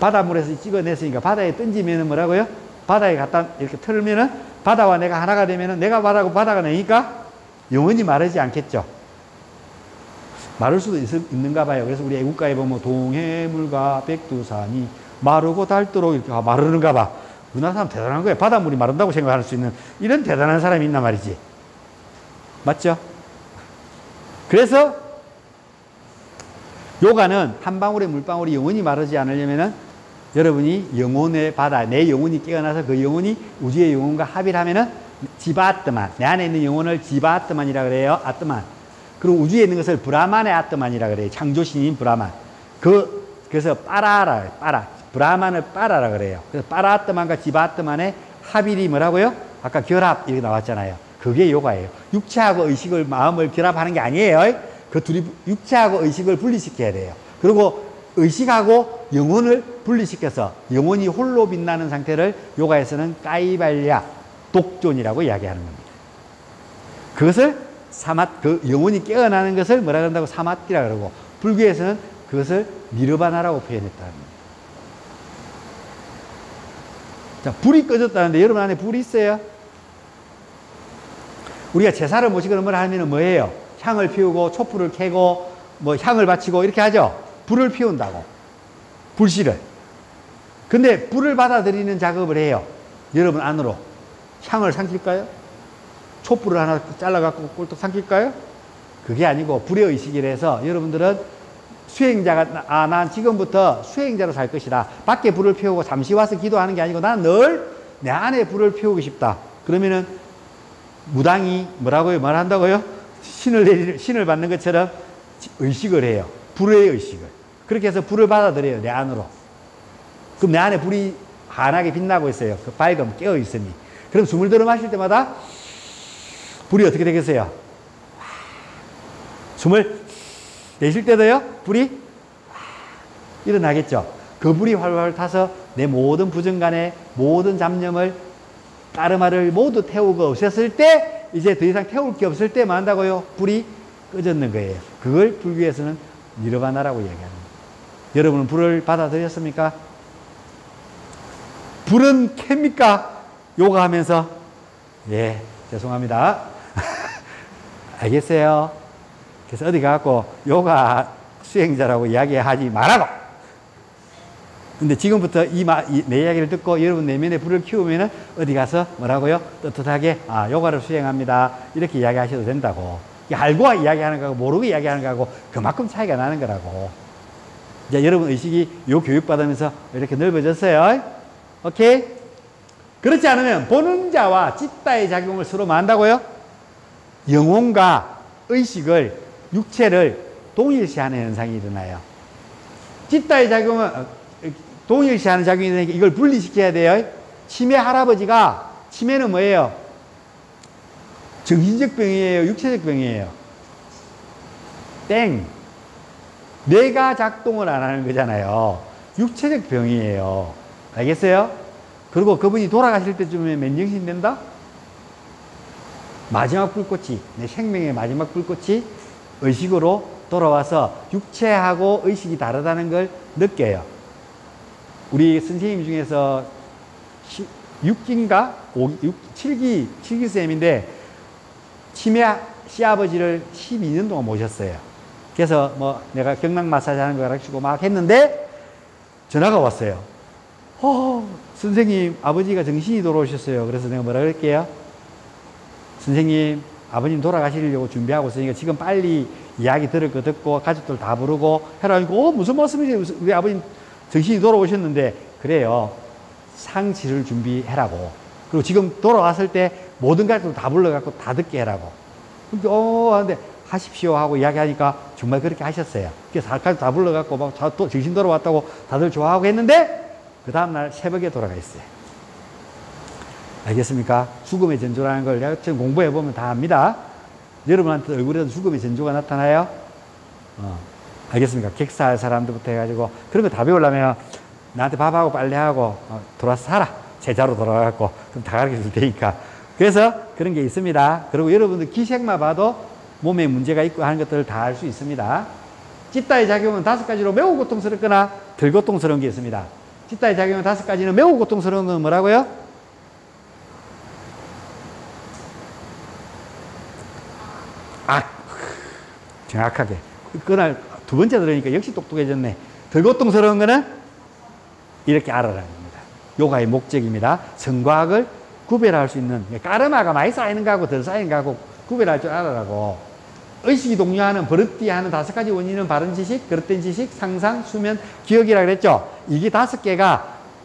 바닷물에서 찍어냈으니까 바다에 던지면은 뭐라고요? 바다에 갖다 이렇게 틀면은 바다와 내가 하나가 되면은 내가 바다고 바다가 내니까 영원히 마르지 않겠죠. 마를 수도 있는가 봐요. 그래서 우리 애국가에 보면 동해물과 백두산이 마르고 닳도록 이렇게 마르는가 봐. 우리나라 사람 대단한 거예요. 바닷물이 마른다고 생각할 수 있는 이런 대단한 사람이 있단 말이지. 맞죠? 그래서 요가는 한 방울의 물방울이 영원히 마르지 않으려면은 여러분이 영혼의 바다, 내 영혼이 깨어나서 그 영혼이 우주의 영혼과 합의를 하면은 지바아트만, 내 안에 있는 영혼을 지바아트만이라 그래요. 아트만. 그리고 우주에 있는 것을 브라만의 아트만이라 그래요. 창조신인 브라만. 그래서 빠라라, 빠라. 브라만을 빠라라 그래요. 그래서 빠라아트만과 지바아트만의 합일이 뭐라고요? 아까 결합, 이렇게 나왔잖아요. 그게 요가예요. 육체하고 의식을, 마음을 결합하는 게 아니에요. 그 둘이 육체하고 의식을 분리시켜야 돼요. 그리고 의식하고 영혼을 분리시켜서 영혼이 홀로 빛나는 상태를 요가에서는 까이발랴, 독존이라고 이야기하는 겁니다. 그것을 그 영혼이 깨어나는 것을 뭐라 그런다고? 사마띠라 그러고, 불교에서는 그것을 니르바나라고 표현했다는 겁니다. 자, 불이 꺼졌다는데 여러분 안에 불이 있어요? 우리가 제사를 모시거나 뭘 하면 뭐예요? 향을 피우고 촛불을 켜고 뭐 향을 바치고 이렇게 하죠. 불을 피운다고. 불씨를. 근데 불을 받아들이는 작업을 해요. 여러분 안으로. 향을 삼킬까요? 촛불을 하나 잘라갖고 꼴떡 삼킬까요? 그게 아니고 불의 의식이라서 여러분들은 수행자가, 난 지금부터 수행자로 살 것이다. 밖에 불을 피우고 잠시 와서 기도하는 게 아니고 난 늘 내 안에 불을 피우고 싶다. 그러면은 무당이 뭐라고요? 말한다고요? 신을 받는 것처럼 의식을 해요. 불의 의식을. 그렇게 해서 불을 받아들여요. 내 안으로. 그럼 내 안에 불이 환하게 빛나고 있어요. 그 밝음 깨어 있으니. 그럼 숨을 들어 마실 때마다 불이 어떻게 되겠어요? 숨을 내쉴 때도요, 불이 일어나겠죠. 그 불이 활활 타서 내 모든 부정간의 모든 잡념을, 까르마를 모두 태우고 없앴을 때, 이제 더 이상 태울 게 없을 때 뭐 한다고요? 불이 꺼졌는 거예요. 그걸 불교에서는 니르바나라고 이야기합니다. 여러분은 불을 받아들였습니까? 불은 켭니까? 요가 하면서? 예, 죄송합니다. 알겠어요? 그래서 어디 가갖고 요가 수행자라고 이야기하지 말라고! 근데 지금부터 내 이야기를 듣고 여러분 내면에 불을 키우면은 어디 가서 뭐라고요? 떳떳하게, 요가를 수행합니다. 이렇게 이야기하셔도 된다고. 알고 이야기하는 거하고 모르고 이야기하는 거하고 그만큼 차이가 나는 거라고. 이제 여러분 의식이 요 교육받으면서 이렇게 넓어졌어요. 오케이? 그렇지 않으면 보는 자와 찌따의 작용을 서로 뭐 한다고요? 영혼과 의식을, 육체를 동일시하는 현상이 일어나요. 찌따의 작용은 동일시하는 작용이 일어나니까 이걸 분리시켜야 돼요. 치매 할아버지가, 치매는 뭐예요? 정신적 병이에요? 육체적 병이에요? 땡. 뇌가 작동을 안 하는 거잖아요. 육체적 병이에요. 알겠어요? 그리고 그분이 돌아가실 때쯤에 맨정신 된다? 마지막 불꽃이, 내 생명의 마지막 불꽃이 의식으로 돌아와서 육체하고 의식이 다르다는 걸 느껴요. 우리 선생님 중에서 6기인가? 7기 쌤인데 치매 시아버지를 12년 동안 모셨어요. 그래서 뭐 내가 경락 마사지 하는 거 가르치고 막 했는데 전화가 왔어요. 선생님, 아버지가 정신이 돌아오셨어요. 그래서 내가 뭐라 그럴게요? 선생님, 아버님 돌아가시려고 준비하고 있으니까 지금 빨리 이야기 들을 거 듣고 가족들 다 부르고 해라니까 무슨 말씀이세요? 우리 아버님 정신이 돌아오셨는데 그래요. 상 치를 준비해라고. 그리고 지금 돌아왔을 때 모든 가족들 다 불러갖고 다 듣게 해라고. 하는데 하십시오 하고 이야기하니까 정말 그렇게 하셨어요. 그래서 가족 다 불러갖고 막 정신 돌아왔다고 다들 좋아하고 했는데 그 다음날 새벽에 돌아가 있어요. 알겠습니까? 죽음의 전조라는 걸 내가 지금 공부해보면 다 압니다. 여러분한테 얼굴에도 죽음의 전조가 나타나요? 알겠습니까? 객사할 사람들부터 해가지고 그런 거 다 배우려면 나한테 밥하고 빨래하고 돌아서 살아. 제자로 돌아가고 그럼 다 가르쳐 줄 테니까. 그래서 그런 게 있습니다. 그리고 여러분들 기색만 봐도 몸에 문제가 있고 하는 것들을 다 알 수 있습니다. 찌따의 작용은 5가지로 매우 고통스럽거나 덜 고통스러운 게 있습니다. 찌따의 작용은 5가지는 매우 고통스러운 건 뭐라고요? 정확하게. 그날 두 번째 들으니까 역시 똑똑해졌네. 덜 고통스러운 거는 이렇게 알아라는 겁니다. 요가의 목적입니다. 성과학을 구별할 수 있는, 까르마가 많이 쌓이는 거하고 덜 쌓이는 거하고 구별할 줄 알아라고. 의식이 독려하는 버릇띠하는 5가지 원인은 바른 지식, 그릇된 지식, 상상, 수면, 기억이라고 그랬죠. 이게 5개가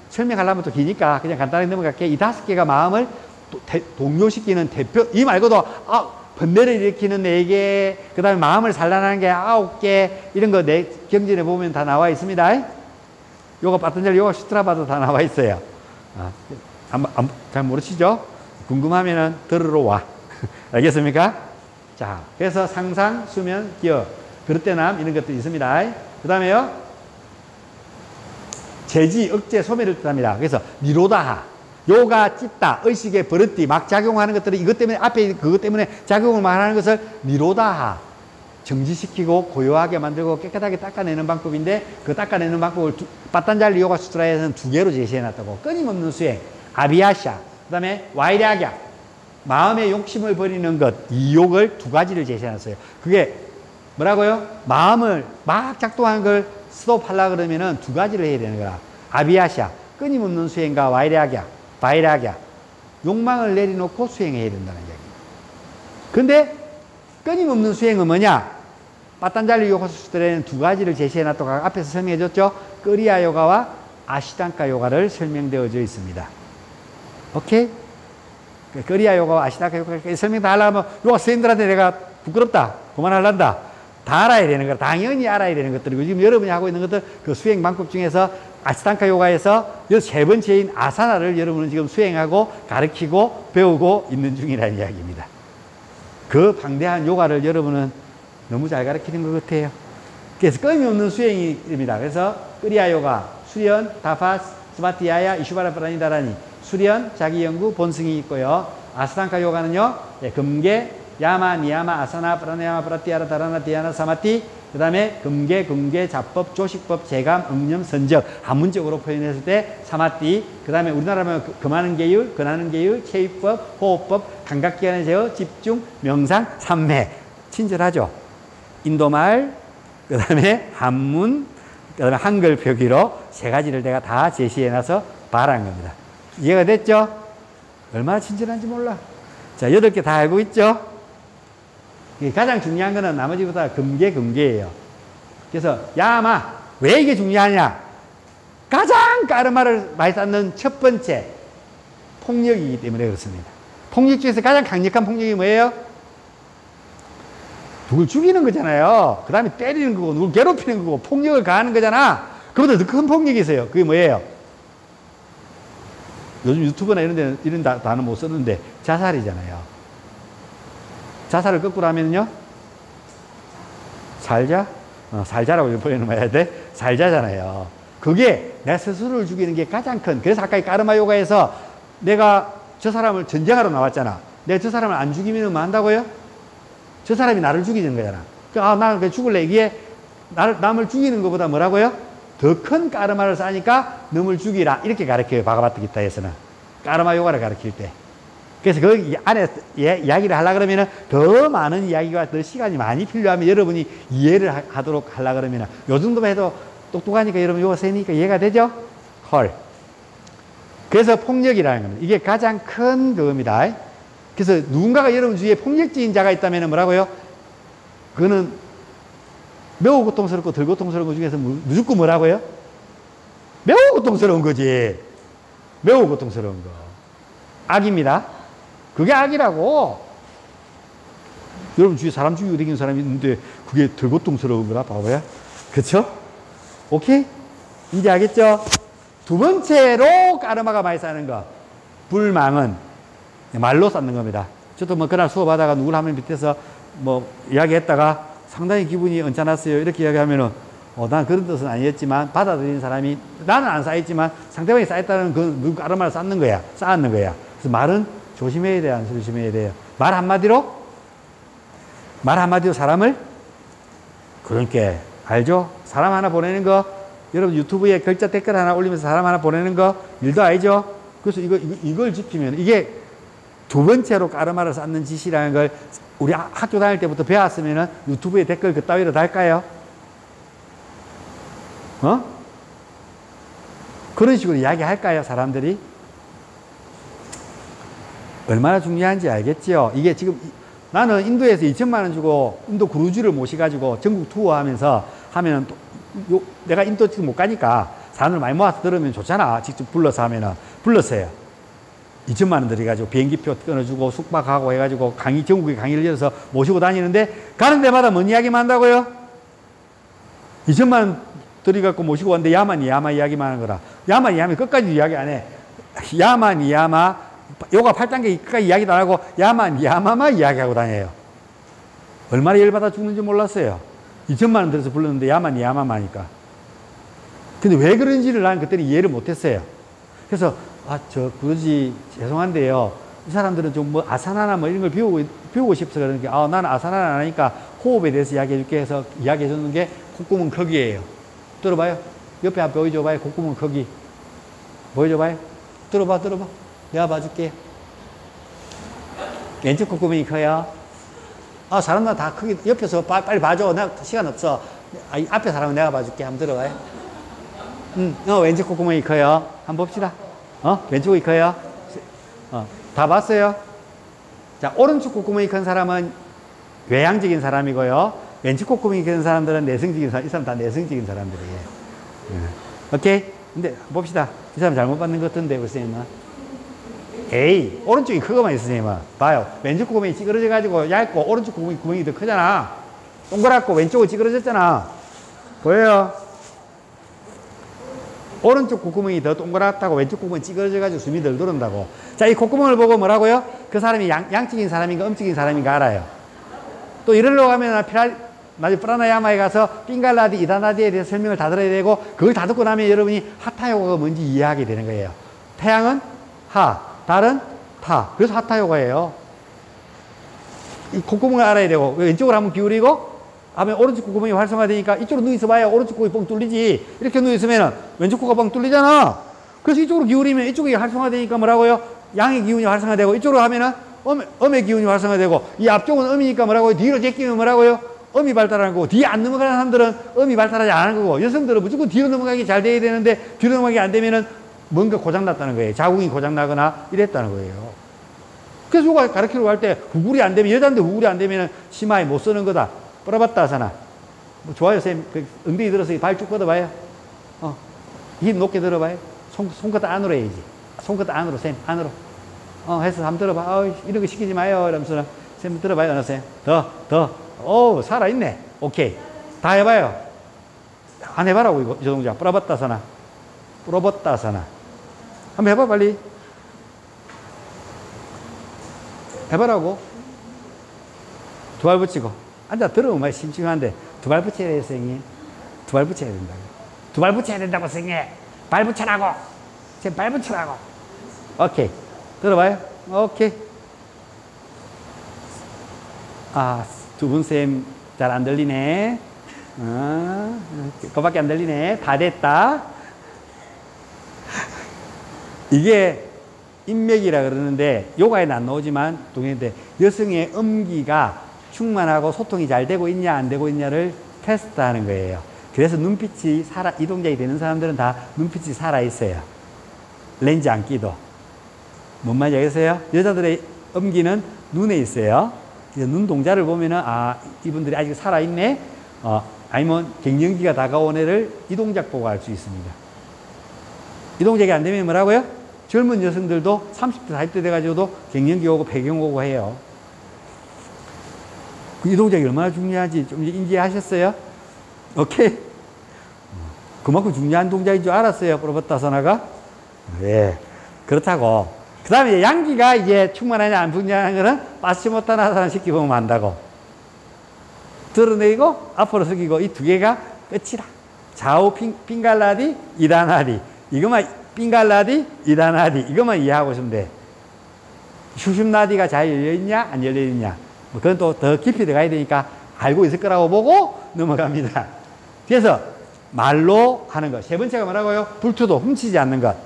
설명하려면 또 기니까 그냥 간단하게 넘어갈게. 이 5개가 마음을 동요시키는 대표, 이 말고도 번뇌를 일으키는 4개, 그 다음에 마음을 산란하는 게 9개, 이런 거 내 경전에 보면 다 나와 있습니다. 요가 파탄자리 요가 수트라봐도 다 나와 있어요. 잘 모르시죠? 궁금하면은 들으러 와. 알겠습니까? 자, 그래서 상상, 수면, 기억, 그릇대남 이런 것들이 있습니다. 그 다음에요, 제지, 억제, 소멸을 뜻합니다. 그래서 니로다하. 요가, 찌따, 의식의 버릇띠, 막 작용하는 것들은 이것 때문에, 앞에 그것 때문에 작용을 말하는 것을 니로다하. 정지시키고 고요하게 만들고 깨끗하게 닦아내는 방법인데 그 닦아내는 방법을 파탄잘리 요가 수트라에서는 2개로 제시해 놨다고. 끊임없는 수행. 아비아샤. 그 다음에 와이라갸. 마음의 욕심을 버리는 것. 이 욕을 두 가지를 제시해놨어요. 그게 뭐라고요? 마음을 막 작동하는 걸 스톱하려고 그러면은 두 가지를 해야 되는 거라. 아비아샤. 끊임없는 수행과 와이라갸. 바이라갸. 욕망을 내려놓고 수행해야 된다는 이야기입니다. 근데 끊임없는 수행은 뭐냐? 빠딴잘리 요가수들에는 두 가지를 제시해놨다고 앞에서 설명해줬죠? 끄리아 요가와 아시탄가 요가를 설명되어져 있습니다. 오케이? 끄리아 요가와 아시탄가 요가 설명 다 하려면 요가 선생님들한테 내가 부끄럽다. 그만하란다. 다 알아야 되는 거라. 당연히 알아야 되는 것들이고 지금 여러분이 하고 있는 것들 그 수행 방법 중에서 아시탄가 요가에서 세 번째인 아사나를 여러분은 지금 수행하고 가르치고 배우고 있는 중이라는 이야기입니다. 그 방대한 요가를 여러분은 너무 잘 가르치는 것 같아요. 그래서 끊임없는 수행입니다. 그래서 끄리아 요가, 수련, 다파스, 스마티야야, 이슈바라 프라니다라니 수련, 자기 연구, 본승이 있고요. 아스탄가 요가는요, 금계, 야마, 니야마, 아사나, 프라나야마, 프라티아라, 다라나, 디아나, 사마티, 그 다음에 금계, 금계, 자법, 조식법, 재감, 응념, 선적, 한문적으로 표현했을 때 사마티, 그 다음에 우리나라면 금하는 계율, 근하는 계율, 체입법, 호흡법, 감각기관의 제어, 집중, 명상, 삼매. 친절하죠? 인도말, 그 다음에 한문, 그 다음에 한글 표기로 세 가지를 내가 다 제시해놔서 말한 겁니다. 이해가 됐죠? 얼마나 친절한지 몰라. 자, 8개 다 알고 있죠? 가장 중요한 거는 나머지보다 금계예요. 그래서 야마, 왜 이게 중요하냐? 가장 까르마를 많이 쌓는 첫 번째 폭력이기 때문에 그렇습니다. 폭력 중에서 가장 강력한 폭력이 뭐예요? 누굴 죽이는 거잖아요. 그 다음에 때리는 거고 누굴 괴롭히는 거고 폭력을 가하는 거잖아. 그보다 더 큰 폭력이 있어요. 그게 뭐예요? 요즘 유튜브나 이런 데는 이런 단어 못 썼는데 자살이잖아요. 자살을 거꾸로 하면요? 살자? 살자라고 표현해야 돼? 살자잖아요. 그게 내 스스로를 죽이는 게 가장 큰. 그래서 아까 까르마 요가에서 내가 저 사람을 전쟁하러 나왔잖아. 내가 저 사람을 안 죽이면 뭐 한다고요? 저 사람이 나를 죽이는 거잖아. 나는 그냥 죽을래. 이게 남을 죽이는 것보다 뭐라고요? 더 큰 까르마를 쌓으니까 남을 죽이라. 이렇게 가르쳐요. 바가바타 기타에서는. 까르마 요가를 가르칠 때. 그래서 그 안에 이야기를 하려고 그러면 더 많은 이야기가 더 시간이 많이 필요하면 여러분이 이해를 하도록 하려고 그러면 요 정도만 해도 똑똑하니까 여러분 요거 세니까 이해가 되죠? 헐. 그래서 폭력이라는 겁니다. 이게 가장 큰 그겁니다. 그래서 누군가가 여러분 주위에 폭력적인 자가 있다면 뭐라고요? 그거는 매우 고통스럽고 덜 고통스러운 것 중에서 무조건 뭐라고요? 매우 고통스러운 거지. 매우 고통스러운 거. 악입니다. 그게 악이라고. 여러분 주위에 사람 죽이고 다니는 사람이 있는데 그게 덜 고통스러운 거라 바보야. 그쵸? 오케이? 이제 알겠죠? 두 번째로 까르마가 많이 쌓는 거. 불망은 말로 쌓는 겁니다. 저도 뭐 그날 수업하다가 누굴 한 명 밑에서 뭐 이야기했다가 상당히 기분이 언짢았어요. 이렇게 이야기하면은 난 그런 뜻은 아니었지만 받아들이는 사람이 나는 안 쌓였지만 상대방이 쌓였다는 그 까르마를 쌓는 거야. 쌓는 거야. 그래서 말은 조심해야 돼요. 안 조심해야 돼요. 말 한마디로 사람을 그러니까 알죠? 사람 하나 보내는 거 여러분 유튜브에 글자 댓글 하나 올리면서 사람 하나 보내는 거 일도 아니죠? 그래서 이걸 지키면 이게 두 번째로 까르마를 쌓는 짓이라는 걸 우리 학교 다닐 때부터 배웠으면은 유튜브에 댓글 그따위로 달까요? 그런 식으로 이야기할까요, 사람들이? 얼마나 중요한지 알겠죠? 이게 지금 나는 인도에서 2천만 원 주고 인도 구루주를 모셔가지고 전국 투어하면서 하면은 내가 인도 지금 못 가니까 사람을 많이 모아서 들으면 좋잖아. 직접 불러서 하면은. 불렀어요. 2천만 원 들여가지고 비행기표 끊어주고 숙박하고 해가지고 전국에 강의를 열어서 모시고 다니는데 가는 데마다 뭔 이야기만 한다고요? 2천만 원 들여갖고 모시고 왔는데 야마 이야기만 하는 거라. 야마 끝까지 이야기 안 해. 야마 요가 8단계 끝까지 이야기도 안 하고 야마만 이야기하고 다녀요. 얼마나 열받아 죽는지 몰랐어요. 2천만 원 들여서 불렀는데 야마만 하니까. 근데 왜 그런지를 난 그때는 이해를 못했어요. 그래서 그러지 죄송한데요. 이 사람들은 좀 뭐 아사나나 뭐 이런 걸 배우고 싶어서 그러니까 나는 아사나나 안 하니까 호흡에 대해서 이야기해 줄게 해서 이야기해 줬는 게 콧구멍 크기예요. 들어봐요. 옆에 보여줘봐요. 콧구멍 크기. 보여줘봐요. 들어봐. 내가 봐줄게. 왼쪽 콧구멍이 커요. 아, 사람마다 다 크게, 옆에서 빨리 봐줘. 나 시간 없어. 아, 앞에 사람은 내가 봐줄게. 한번 들어봐요. 왼쪽 콧구멍이 커요. 한번 봅시다. 왼쪽이 커요. 다 봤어요? 자, 오른쪽 콧구멍이 큰 사람은 외향적인 사람이고요. 왼쪽 콧구멍이 큰 사람들은 내성적인 사람, 이 사람 다 내성적인 사람들이에요. 오케이? 근데 봅시다. 이 사람 잘못 받는 것 같은데, 우리 선생님은. 에이, 오른쪽이 크고만 있어, 선생님은. 봐요. 왼쪽 구멍이 찌그러져가지고 얇고, 오른쪽 구멍이 더 크잖아. 동그랗고, 왼쪽은 찌그러졌잖아. 보여요? 오른쪽 콧구멍이 더 동그랗다고, 왼쪽 콧구멍이 찌그러져가지고 숨이 덜 들어온다고. 자, 이 콧구멍을 보고 뭐라고요? 그 사람이 양적인 사람인가, 음적인 사람인가 알아요. 또 이러려고 하면, 나중에 프라나야마에 가서 핑갈라디, 이다나디에 대해서 설명을 다 들어야 되고, 그걸 다 듣고 나면 여러분이 하타요가가 뭔지 이해하게 되는 거예요. 태양은 하, 달은 타. 그래서 하타요가예요. 이 콧구멍을 알아야 되고, 왼쪽으로 한번 기울이고, 하면 오른쪽 콧구멍이 활성화되니까 이쪽으로 누워있어 봐야 오른쪽 콧구멍이 뻥 뚫리지. 이렇게 누워있으면 왼쪽 코가 뻥 뚫리잖아. 그래서 이쪽으로 기울이면 이쪽이 활성화되니까 뭐라고요? 양의 기운이 활성화되고, 이쪽으로 하면은 음의 기운이 활성화되고, 이 앞쪽은 음이니까 뭐라고요? 뒤로 제끼면 뭐라고요? 음이 발달하는 거고, 뒤에 안 넘어가는 사람들은 음이 발달하지 않은 거고, 여성들은 무조건 뒤로 넘어가기 잘 돼야 되는데, 뒤로 넘어가기 안 되면은 뭔가 고장났다는 거예요. 자궁이 고장나거나 이랬다는 거예요. 그래서 요가 가르치러 갈 때 후굴이 안 되면, 여자인데 후굴이 안 되면 심하게 못 쓰는 거다. 뿌라봤다 하잖아. 뭐 좋아요, 쌤. 엉덩이 들어서 발 쭉 뻗어봐요. 힘 높게 들어봐요. 손끝 안으로 해야지. 손끝 안으로, 쌤. 안으로. 해서 한번 들어봐. 이런 거 시키지 마요. 이러면서 쌤 들어봐요, 쌤. 더. 살아있네. 오케이. 다 해봐요. 안 해봐라고, 이거. 저 동작. 뿌라봤다 하잖아. 뿌라봤다 하잖아. 한번 해봐, 빨리. 해봐라고. 두 발 붙이고. 앉아 들어오면 심심한데 두 발 붙여야 돼요, 선생님. 두 발 붙여야 된다고. 두 발 붙여야 된다고, 선생님. 발 붙여라고. 선생님, 발 붙여라고. 오케이. 들어봐요. 오케이. 두 분 쌤 잘 안 들리네. 그거밖에 안 들리네. 다 됐다. 이게 인맥이라 그러는데 요가에는 안 나오지만 동의인데, 여성의 음기가 충만하고 소통이 잘 되고 있냐 안 되고 있냐를 테스트하는 거예요. 그래서 눈빛이 이 동작이 되는 사람들은 다 눈빛이 살아있어요. 렌즈 안 끼도. 뭔 말인지 알겠어요? 여자들의 음기는 눈에 있어요. 눈 동자를 보면은 이분들이 아직 살아있네. 아니면 갱년기가 다가온 애를 이 동작 보고 알 수 있습니다. 이 동작이 안 되면 뭐라고요? 젊은 여성들도 30대 40대 돼가지고도 갱년기 오고 폐경 오고 해요. 이 동작이 얼마나 중요한지 좀 인지하셨어요? 오케이? 그만큼 중요한 동작인 줄 알았어요, 프로바타사나가? 네. 그렇다고. 그 다음에 양기가 이제 충만하냐 안 충만하냐는 거는 파스치모타나사나 시키보면 안다고. 드러내고 앞으로 숙이고 이 두 개가 끝이라. 좌우 핑갈라디, 이다나디. 이것만 핑갈라디, 이다나디. 이것만 이해하고 있으면 돼. 슈심나디가 잘 열려있냐, 안 열려있냐. 그건 또 더 깊이 들어가야 되니까 알고 있을 거라고 보고 넘어갑니다. 그래서 말로 하는 것. 세 번째가 뭐라고요? 불투도 훔치지 않는 것.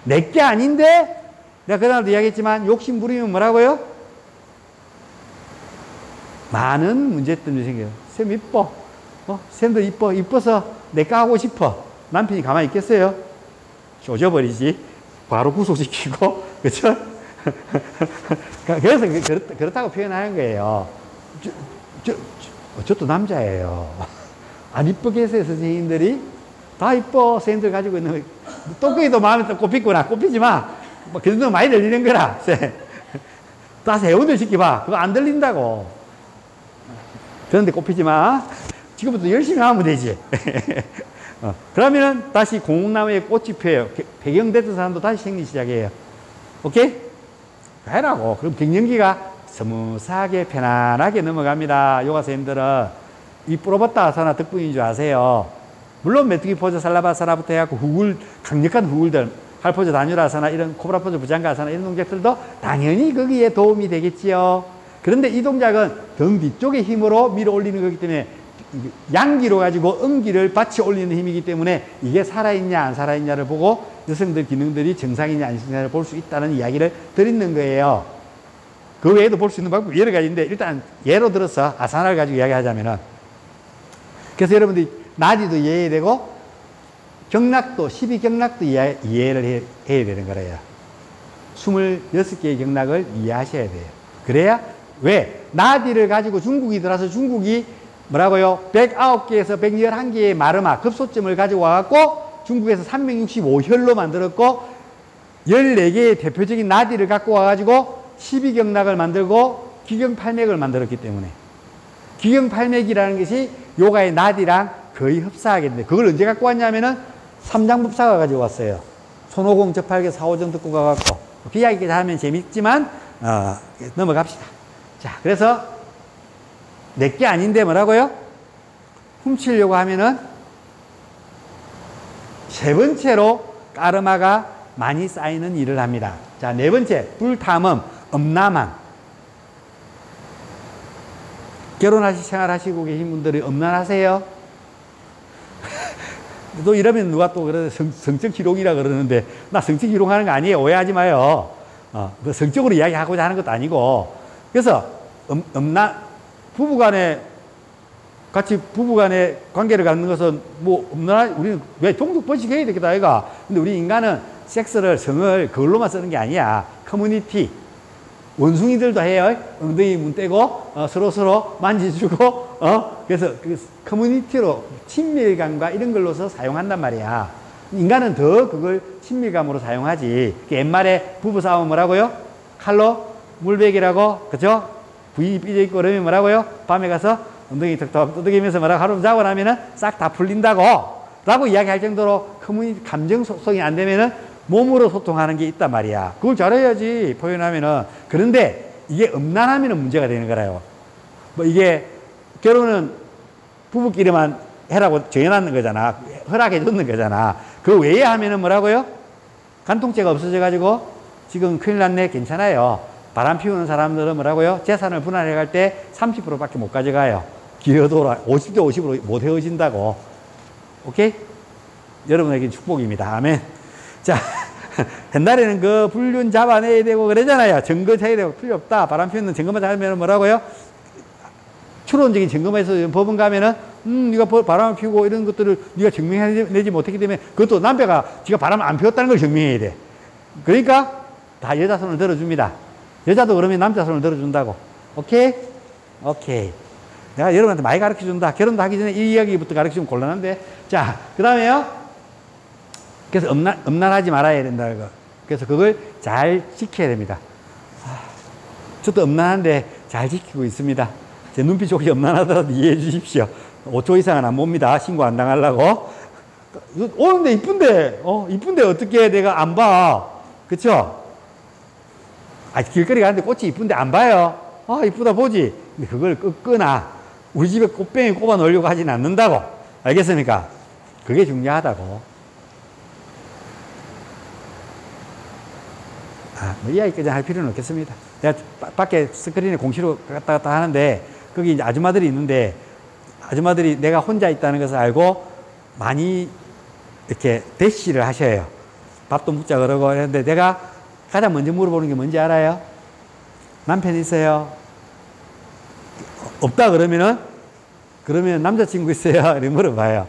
내게 아닌데, 내가 그날도 이야기했지만 욕심 부리면 뭐라고요? 많은 문제점이 생겨요. 쌤 이뻐. 쌤도 이뻐. 이뻐서 내가 하고 싶어. 남편이 가만히 있겠어요? 조져버리지. 바로 구속시키고. 그쵸? 그래서 그렇다고 표현하는 거예요. 저도 남자예요. 안 이쁘게 해서 선생님들이 다 이뻐. 선생님들 가지고 있는 거. 똥꼬이도 마음에 꼽히구나. 꼽히지 마. 그 정도 많이 들리는 거라. 다 세운들 시켜봐. 그거 안 들린다고. 그런데 꼽히지 마. 지금부터 열심히 하면 되지. 그러면은 다시 공나무에 꽃이 펴요. 배경됐던 사람도 다시 생기 시작해요. 오케이? 해라고. 그럼 갱년기가 스무스하게 편안하게 넘어갑니다. 요가 선생님들은 이 프로바타 아사나 덕분인 줄 아세요. 물론 메뚜기 포즈 살라바사라부터 해갖고 강력한 후굴들, 할포즈 다뉴라사나 이런 코브라 포즈 부장가사나 이런 동작들도 당연히 거기에 도움이 되겠지요. 그런데 이 동작은 등 뒤쪽의 힘으로 밀어 올리는 거기 때문에 양기로 가지고 음기를 받쳐 올리는 힘이기 때문에 이게 살아있냐 안 살아있냐를 보고 여성들 기능들이 정상이냐 아니냐를 볼 수 있다는 이야기를 드리는 거예요. 그 외에도 볼 수 있는 방법이 여러 가지인데 일단 예로 들어서 아사나를 가지고 이야기하자면은 그래서 여러분들이 나디도 이해해야 되고 경락도 12경락도 이해를 해야 되는 거래요. 26개의 경락을 이해하셔야 돼요. 그래야 왜? 나디를 가지고 중국이 들어서 중국이 뭐라고요? 109개에서 111개의 마르마 급소점을 가지고 와갖고 중국에서 365혈로 만들었고 14개의 대표적인 나디를 갖고 와가지고 12경락을 만들고 기경팔맥을 만들었기 때문에 기경팔맥이라는 것이 요가의 나디랑 거의 흡사하게 되는데 그걸 언제 갖고 왔냐면은 삼장법사가 가지고 왔어요. 손오공 접할게 사오정 듣고 가갖고 그 이야기까지 하면 재밌지만 넘어갑시다. 자, 그래서 내게 아닌데 뭐라고요? 훔치려고 하면은 세 번째로 까르마가 많이 쌓이는 일을 합니다. 자, 네 번째 불탐음, 음란함. 결혼하시 생활하시고 계신 분들이 음란하세요? 또 이러면 누가 또 그래 성적 희롱이라 그러는데 나 성적 희롱하는 거 아니에요. 오해하지 마요. 성적으로 이야기하고자 하는 것도 아니고 그래서 부부간에 같이 부부간에 관계를 갖는 것은 뭐 우리는 왜 종족 번식해야 되겠다 아이가. 근데 우리 인간은 섹스를 성을 그걸로만 쓰는 게 아니야. 커뮤니티 원숭이들도 해요. 엉덩이 문 떼고 서로 만지주고 그래서 그 커뮤니티로 친밀감과 이런 걸로서 사용한단 말이야. 인간은 더 그걸 친밀감으로 사용하지. 옛말에 부부싸움 뭐라고요? 칼로 물베기라고, 그죠? 부인이 삐져 있고 그러면 뭐라고요? 밤에 가서 엉덩이 턱턱 두드리면서 뭐라고 하루 자고 나면은 싹 다 풀린다고 라고 이야기할 정도로 커뮤니티 감정 소통이 안 되면은 몸으로 소통하는 게 있단 말이야. 그걸 잘해야지 표현하면은. 그런데 이게 음란하면은 문제가 되는 거라요. 뭐 이게 결혼은 부부끼리만 해라고 정해놨는 거잖아. 허락해 줬는 거잖아. 그 외에 하면은 뭐라고요? 간통죄가 없어져 가지고 지금 큰일 났네. 괜찮아요. 바람 피우는 사람들은 뭐라고요? 재산을 분할해 갈 때 30%밖에 못 가져가요. 기여도로 50대 50으로 못 헤어진다고. 오케이? 여러분에게 축복입니다. 아멘. 자, 옛날에는 그 불륜 잡아내야 되고 그러잖아요. 증거 쳐야 되고 필요 없다. 바람 피우는 증거만 잡으면 뭐라고요? 추론적인 증거만 있어 법원 가면은 네가 바람을 피우고 이런 것들을 네가 증명해내지 못했기 때문에 그것도 남자가 지가 바람을 안 피웠다는 걸 증명해야 돼. 그러니까 다 여자 손을 들어줍니다. 여자도 그러면 남자 손을 들어준다고. 오케이? 오케이. 내가 여러분한테 많이 가르쳐준다. 결혼도 하기 전에 이 이야기부터 가르쳐주면 곤란한데. 자, 그 다음에요. 그래서 음란하지 말아야 된다. 그래서 그걸 잘 지켜야 됩니다. 저도 음란한데 잘 지키고 있습니다. 제 눈빛 조금 음란하더라도 이해해 주십시오. 5초 이상은 안 봅니다. 신고 안 당하려고. 오는데 이쁜데, 이쁜데 어떻게 내가 안 봐. 그쵸? 길거리 가는데 꽃이 이쁜데 안 봐요. 이쁘다 보지. 근데 그걸 끄거나 우리 집에 꽃병이 꼽아 놓으려고 하진 않는다고. 알겠습니까? 그게 중요하다고. 뭐 이야기까지 할 필요는 없겠습니다. 내가 밖에 스크린에 공시로 갔다 갔다 하는데 거기 이제 아줌마들이 있는데 아줌마들이 내가 혼자 있다는 것을 알고 많이 이렇게 대시를 하셔요. 밥도 묻자 그러고 했는데 내가 가장 먼저 물어보는 게 뭔지 알아요? 남편 있어요? 없다 그러면 남자친구 있어요? 이렇게 물어봐요.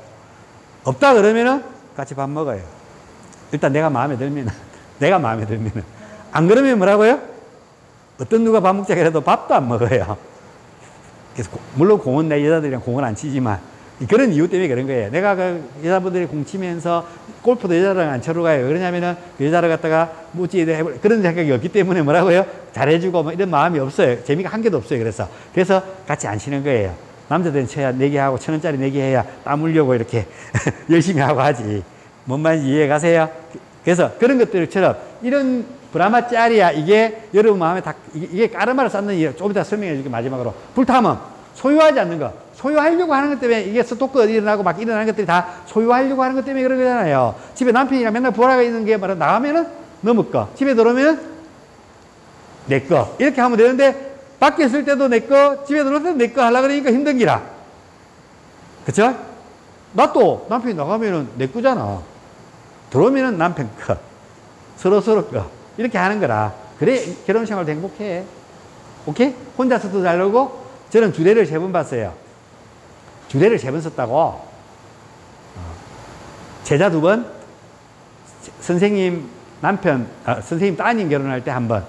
없다 그러면은 같이 밥 먹어요. 일단 내가 마음에 들면은. 안 그러면 뭐라고요? 어떤 누가 밥 먹자 그래도 밥도 안 먹어요. 그래서 물론 공은 내 여자들이랑 공은 안 치지만 그런 이유 때문에 그런 거예요. 내가 그 여자분들이 공 치면서 골프도 여자랑 안 쳐러 가요. 그러냐면은 그 여자를 갖다가 묻지 그런 생각이 없기 때문에 뭐라고요? 잘해주고 뭐 이런 마음이 없어요. 재미가 한 개도 없어요. 그래서 같이 안 치는 거예요. 남자들은 쳐야 내기하고 1,000원짜리 내기해야 땀 흘려고 이렇게 열심히 하고 하지. 뭔 말인지 이해 가세요? 그래서 그런 것들처럼 이런 브라마짜리야 이게 여러분 마음에 이게 까르마를 쌓는 이유 좀 이따 설명해 줄게. 마지막으로 불탐음 소유하지 않는 거. 소유하려고 하는 것 때문에 이게 스토커 일어나고 막 일어나는 것들이 다 소유하려고 하는 것 때문에 그런 거잖아요. 집에 남편이랑 맨날 보라가 있는 게 말은 나가면은 너무 거. 집에 들어오면 내 거. 이렇게 하면 되는데 밖에 있을 때도 내 거, 집에 들어올 때도 내 거 하려고 그러니까 힘든 기라. 그쵸? 나 또 남편이 나가면은 내 거잖아. 들어오면은 남편 거, 서로 거. 이렇게 하는 거라. 그래, 결혼 생활도 행복해. 오케이? 혼자서도 잘 놀고, 저는 주례를 3번 봤어요. 주례를 3번 썼다고. 제자 2번, 선생님 남편, 선생님 따님 결혼할 때 1번.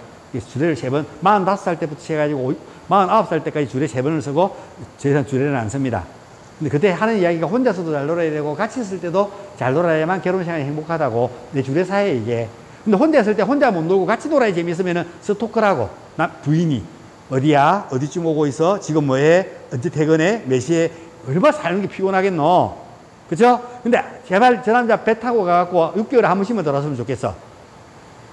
주례를 3번, 45살 때부터 해가지고 49살 때까지 주례 3번을 쓰고, 저 이상 주례는 안 씁니다. 근데 그때 하는 이야기가 혼자서도 잘 놀아야 되고, 같이 있을 때도 잘 놀아야만 결혼 생활이 행복하다고. 내 주례사에 이게. 근데 혼자 있을 때 혼자 못 놀고 같이 놀아야 재밌으면은 스토커라고. 부인이. 어디야? 어디쯤 오고 있어? 지금 뭐해? 언제 퇴근해? 몇 시에? 얼마나 사는 게 피곤하겠노? 그쵸? 근데 제발 저 남자 배 타고 가갖고 6개월에 한 번씩만 돌아왔으면 좋겠어.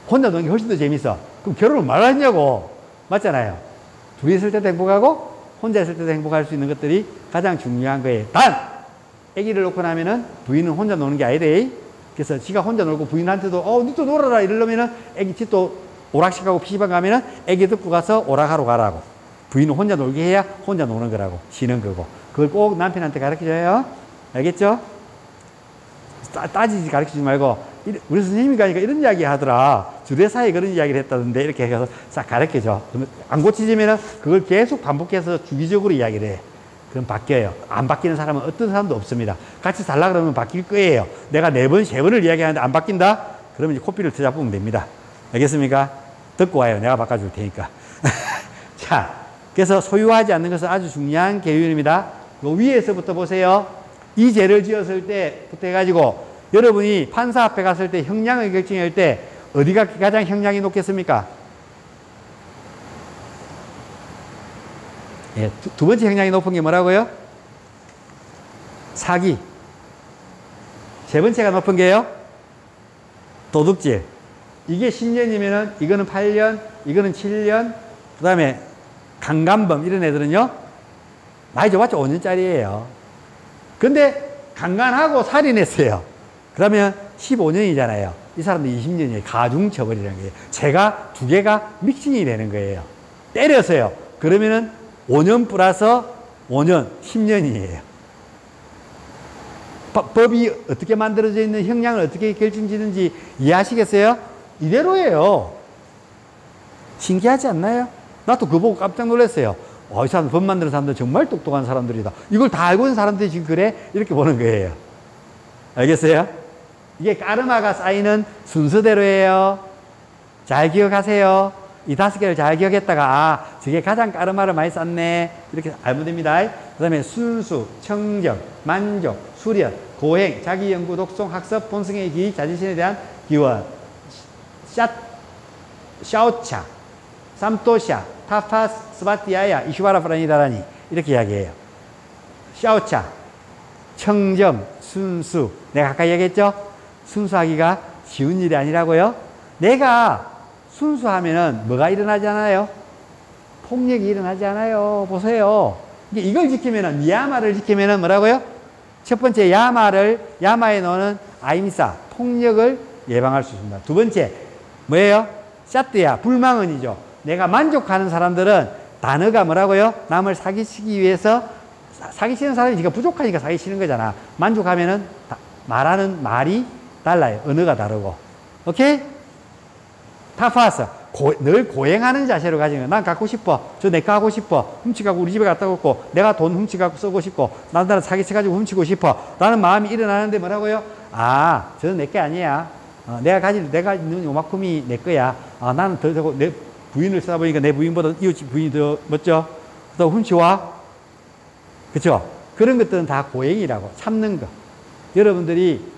혼자 노는 게 훨씬 더 재밌어. 그럼 결혼을 말하냐고. 맞잖아요. 둘이 있을 때도 행복하고 혼자 있을 때도 행복할 수 있는 것들이 가장 중요한 거예요. 단! 아기를 놓고 나면은 부인은 혼자 노는 게 아니래. 그래서 지가 혼자 놀고 부인한테도 니도 놀아라 이러려면은 아기 집도 오락실하고 PC방 가면은 아기 듣고 가서 오락하러 가라고. 부인은 혼자 놀게 해야 혼자 노는 거라고. 쉬는 거고. 그걸 꼭 남편한테 가르쳐줘요. 알겠죠? 따지지 가르치지 말고, 우리 선생님이 가니까 이런 이야기 하더라. 주례사에 그런 이야기를 했다던데, 이렇게 해서 싹 가르쳐줘. 안 고치지면은 그걸 계속 반복해서 주기적으로 이야기를 해. 그럼 바뀌어요. 안 바뀌는 사람은 어떤 사람도 없습니다. 같이 살라 그러면 바뀔 거예요. 내가 4번, 3번을 이야기하는데 안 바뀐다? 그러면 이제 코피를 터잡으면 됩니다. 알겠습니까? 듣고 와요. 내가 바꿔줄 테니까. 자, 그래서 소유하지 않는 것은 아주 중요한 계율입니다. 요 위에서부터 보세요. 이 죄를 지었을 때부터 해가지고 여러분이 판사 앞에 갔을 때 형량을 결정할 때 어디가 가장 형량이 높겠습니까? 예, 두 번째 형량이 높은 게 뭐라고요? 사기. 3번째가 높은 게요? 도둑질. 이게 10년이면은 이거는 8년, 이거는 7년, 그 다음에 강간범 이런 애들은요, 많이 줘봤자 5년짜리예요. 근데 강간하고 살인했어요. 그러면 15년이잖아요. 이 사람도 20년이에요. 가중처벌이라는 거예요. 죄가 2개가 믹싱이 되는 거예요. 때렸어요. 그러면은 5년 플러스 5년, 10년이에요. 법이 어떻게 만들어져 있는 형량을 어떻게 결정지는지 이해하시겠어요? 이대로예요. 신기하지 않나요? 나도 그거 보고 깜짝 놀랐어요. 이 사람 법 만드는 사람들 정말 똑똑한 사람들이다. 이걸 다 알고 있는 사람들이 지금 그래? 이렇게 보는 거예요. 알겠어요? 이게 까르마가 쌓이는 순서대로예요. 잘 기억하세요. 이 5개를 잘 기억했다가 저게 가장 까르마를 많이 쌓네. 이렇게 알면 됩니다. 그 다음에 순수, 청정, 만족, 수련, 고행, 자기 연구, 독송, 학습, 본성의 기, 자신심에 대한 기원, 샤오차, 삼토샤, 타파스, 스바티아야, 이슈바라 프라니다라니 이렇게 이야기해요. 샤오차, 청정, 순수. 내가 아까 얘기했죠? 순수하기가 쉬운 일이 아니라고요. 내가 순수하면은 뭐가 일어나지 않아요? 폭력이 일어나지 않아요. 보세요. 이걸 지키면은, 니야마를 지키면은 뭐라고요? 첫 번째, 야마에 넣는 아임사, 폭력을 예방할 수 있습니다. 두 번째, 뭐예요? 샤트야, 불망언이죠. 내가 만족하는 사람들은 단어가 뭐라고요? 남을 사기치기 위해서, 사기치는 사람이 지가 부족하니까 사기치는 거잖아. 만족하면은 말하는 말이 달라요. 언어가 다르고. 오케이? 타파스. 늘 고행하는 자세로 가지는 거야. 난 갖고 싶어. 저 내 거 하고 싶어. 훔치가고 우리 집에 갖다 놓고 내가 돈 훔치가고 쓰고 싶고 나는 사기쳐가지고 훔치고 싶어. 라는 마음이 일어나는데 뭐라고요? 저는 내 게 아니야. 내가 있는 요만큼이 내 거야. 나는 더 되고 내 부인을 쓰다 보니까 내 부인보다 이웃집 부인이 더 멋져. 더 훔쳐와. 그쵸? 그런 것들은 다 고행이라고. 참는 거. 여러분들이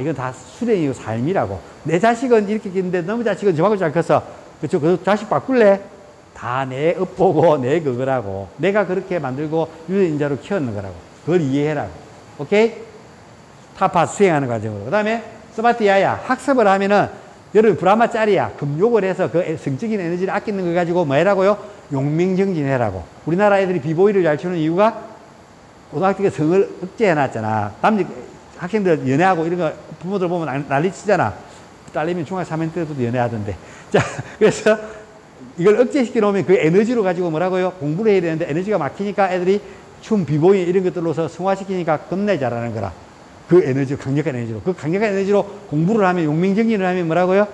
이건 다 수련이고 삶이라고. 내 자식은 이렇게 있는데 너무 자식은 저하고 잘 컸어. 그쵸? 그 자식 바꿀래? 다 내 업보고 내 그거라고. 내가 그렇게 만들고 유전자로 키웠는 거라고. 그걸 이해해라고. 오케이? 타파 수행하는 과정으로. 그 다음에 스바티야야. 학습을 하면은 여러분 브라마짜리야. 금욕을 해서 그 성적인 에너지를 아끼는 거 가지고 뭐 해라고요? 용맹정진해라고. 우리나라 애들이 비보이를 잘 추는 이유가 고등학교 때 성을 억제해놨잖아. 학생들 연애하고 이런 거 부모들 보면 난리 치잖아. 딸내미 중학교 3학년 때도 연애하던데. 자, 그래서 이걸 억제시켜 놓으면 그 에너지로 가지고 뭐라고요? 공부를 해야 되는데 에너지가 막히니까 애들이 춤, 비보이 이런 것들로서 성화시키니까 겁내 잘하는 거라. 그 에너지, 강력한 에너지로. 그 강력한 에너지로 공부를 하면, 용맹정진을 하면 뭐라고요?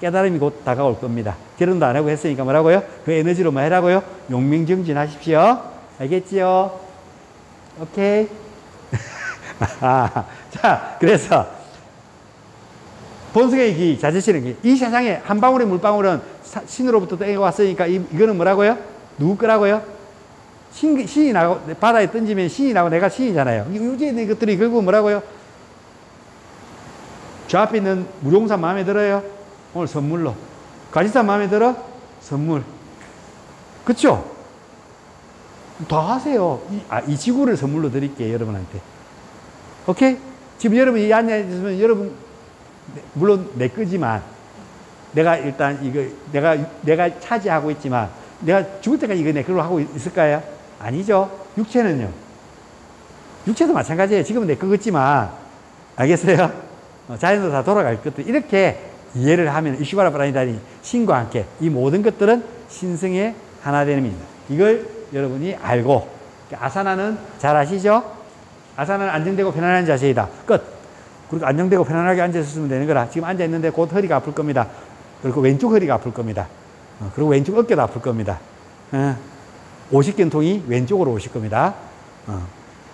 깨달음이 곧 다가올 겁니다. 결혼도 안 하고 했으니까 뭐라고요? 그 에너지로 뭐 해라고요? 용맹정진 하십시오. 알겠지요? 오케이. 자, 그래서 본성의 기, 자제시는 기. 이 세상에 한 방울의 물방울은 신으로부터 땡겨 왔으니까 이거는 뭐라고요? 누구 거라고요? 신이 나고 바다에 던지면 신이 나고 내가 신이잖아요. 유지에 있는 것들이 결국 뭐라고요? 저 앞에 있는 무용산 마음에 들어요? 오늘 선물로. 가지산 마음에 들어? 선물. 그쵸? 다 하세요. 이 지구를 선물로 드릴게요, 여러분한테. 오케이? 지금 여러분이 앉아있으면 여러분, 물론 내 거지만, 내가 일단 이거, 내가 차지하고 있지만, 내가 죽을 때까지 이거 내 걸로 하고 있을까요? 아니죠. 육체는요. 육체도 마찬가지예요. 지금은 내 거 같지만, 알겠어요? 자연도 다 돌아갈 것들. 이렇게 이해를 하면, 이슈바라 브라니다니, 신과 함께, 이 모든 것들은 신성의 하나됨입니다. 이걸 여러분이 알고, 아사나는 잘 아시죠? 아사나는 안정되고 편안한 자세이다. 끝. 그리고 안정되고 편안하게 앉아있으면 되는 거라. 지금 앉아있는데 곧 허리가 아플 겁니다. 그리고 왼쪽 허리가 아플 겁니다. 그리고 왼쪽 어깨도 아플 겁니다. 오십견통이 왼쪽으로 오실 겁니다.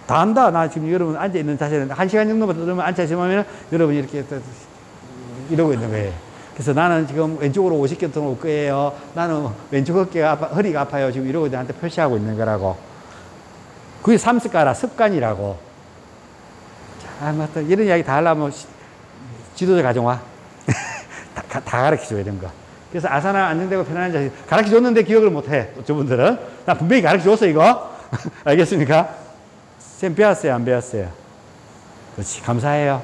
다 한다. 나 지금 여러분 앉아있는 자세는 1시간 정도만 들으면 앉아있으면 여러분이 이렇게 이러고 있는 거예요. 그래서 나는 지금 왼쪽으로 오십견통 올 거예요. 나는 왼쪽 어깨가 허리가 아파요. 지금 이러고 나한테 표시하고 있는 거라고. 그게 삼습가라, 습관이라고. 자, 맞다. 이런 이야기 다 하려면 지도자 가져와. 다 가르쳐줘야 되는 거. 그래서 아사나 안정되고 편안한 자세. 가르쳐줬는데 기억을 못해. 저분들은. 나 분명히 가르쳐줬어, 이거. 알겠습니까? 쌤 배웠어요, 안 배웠어요? 그렇지. 감사해요.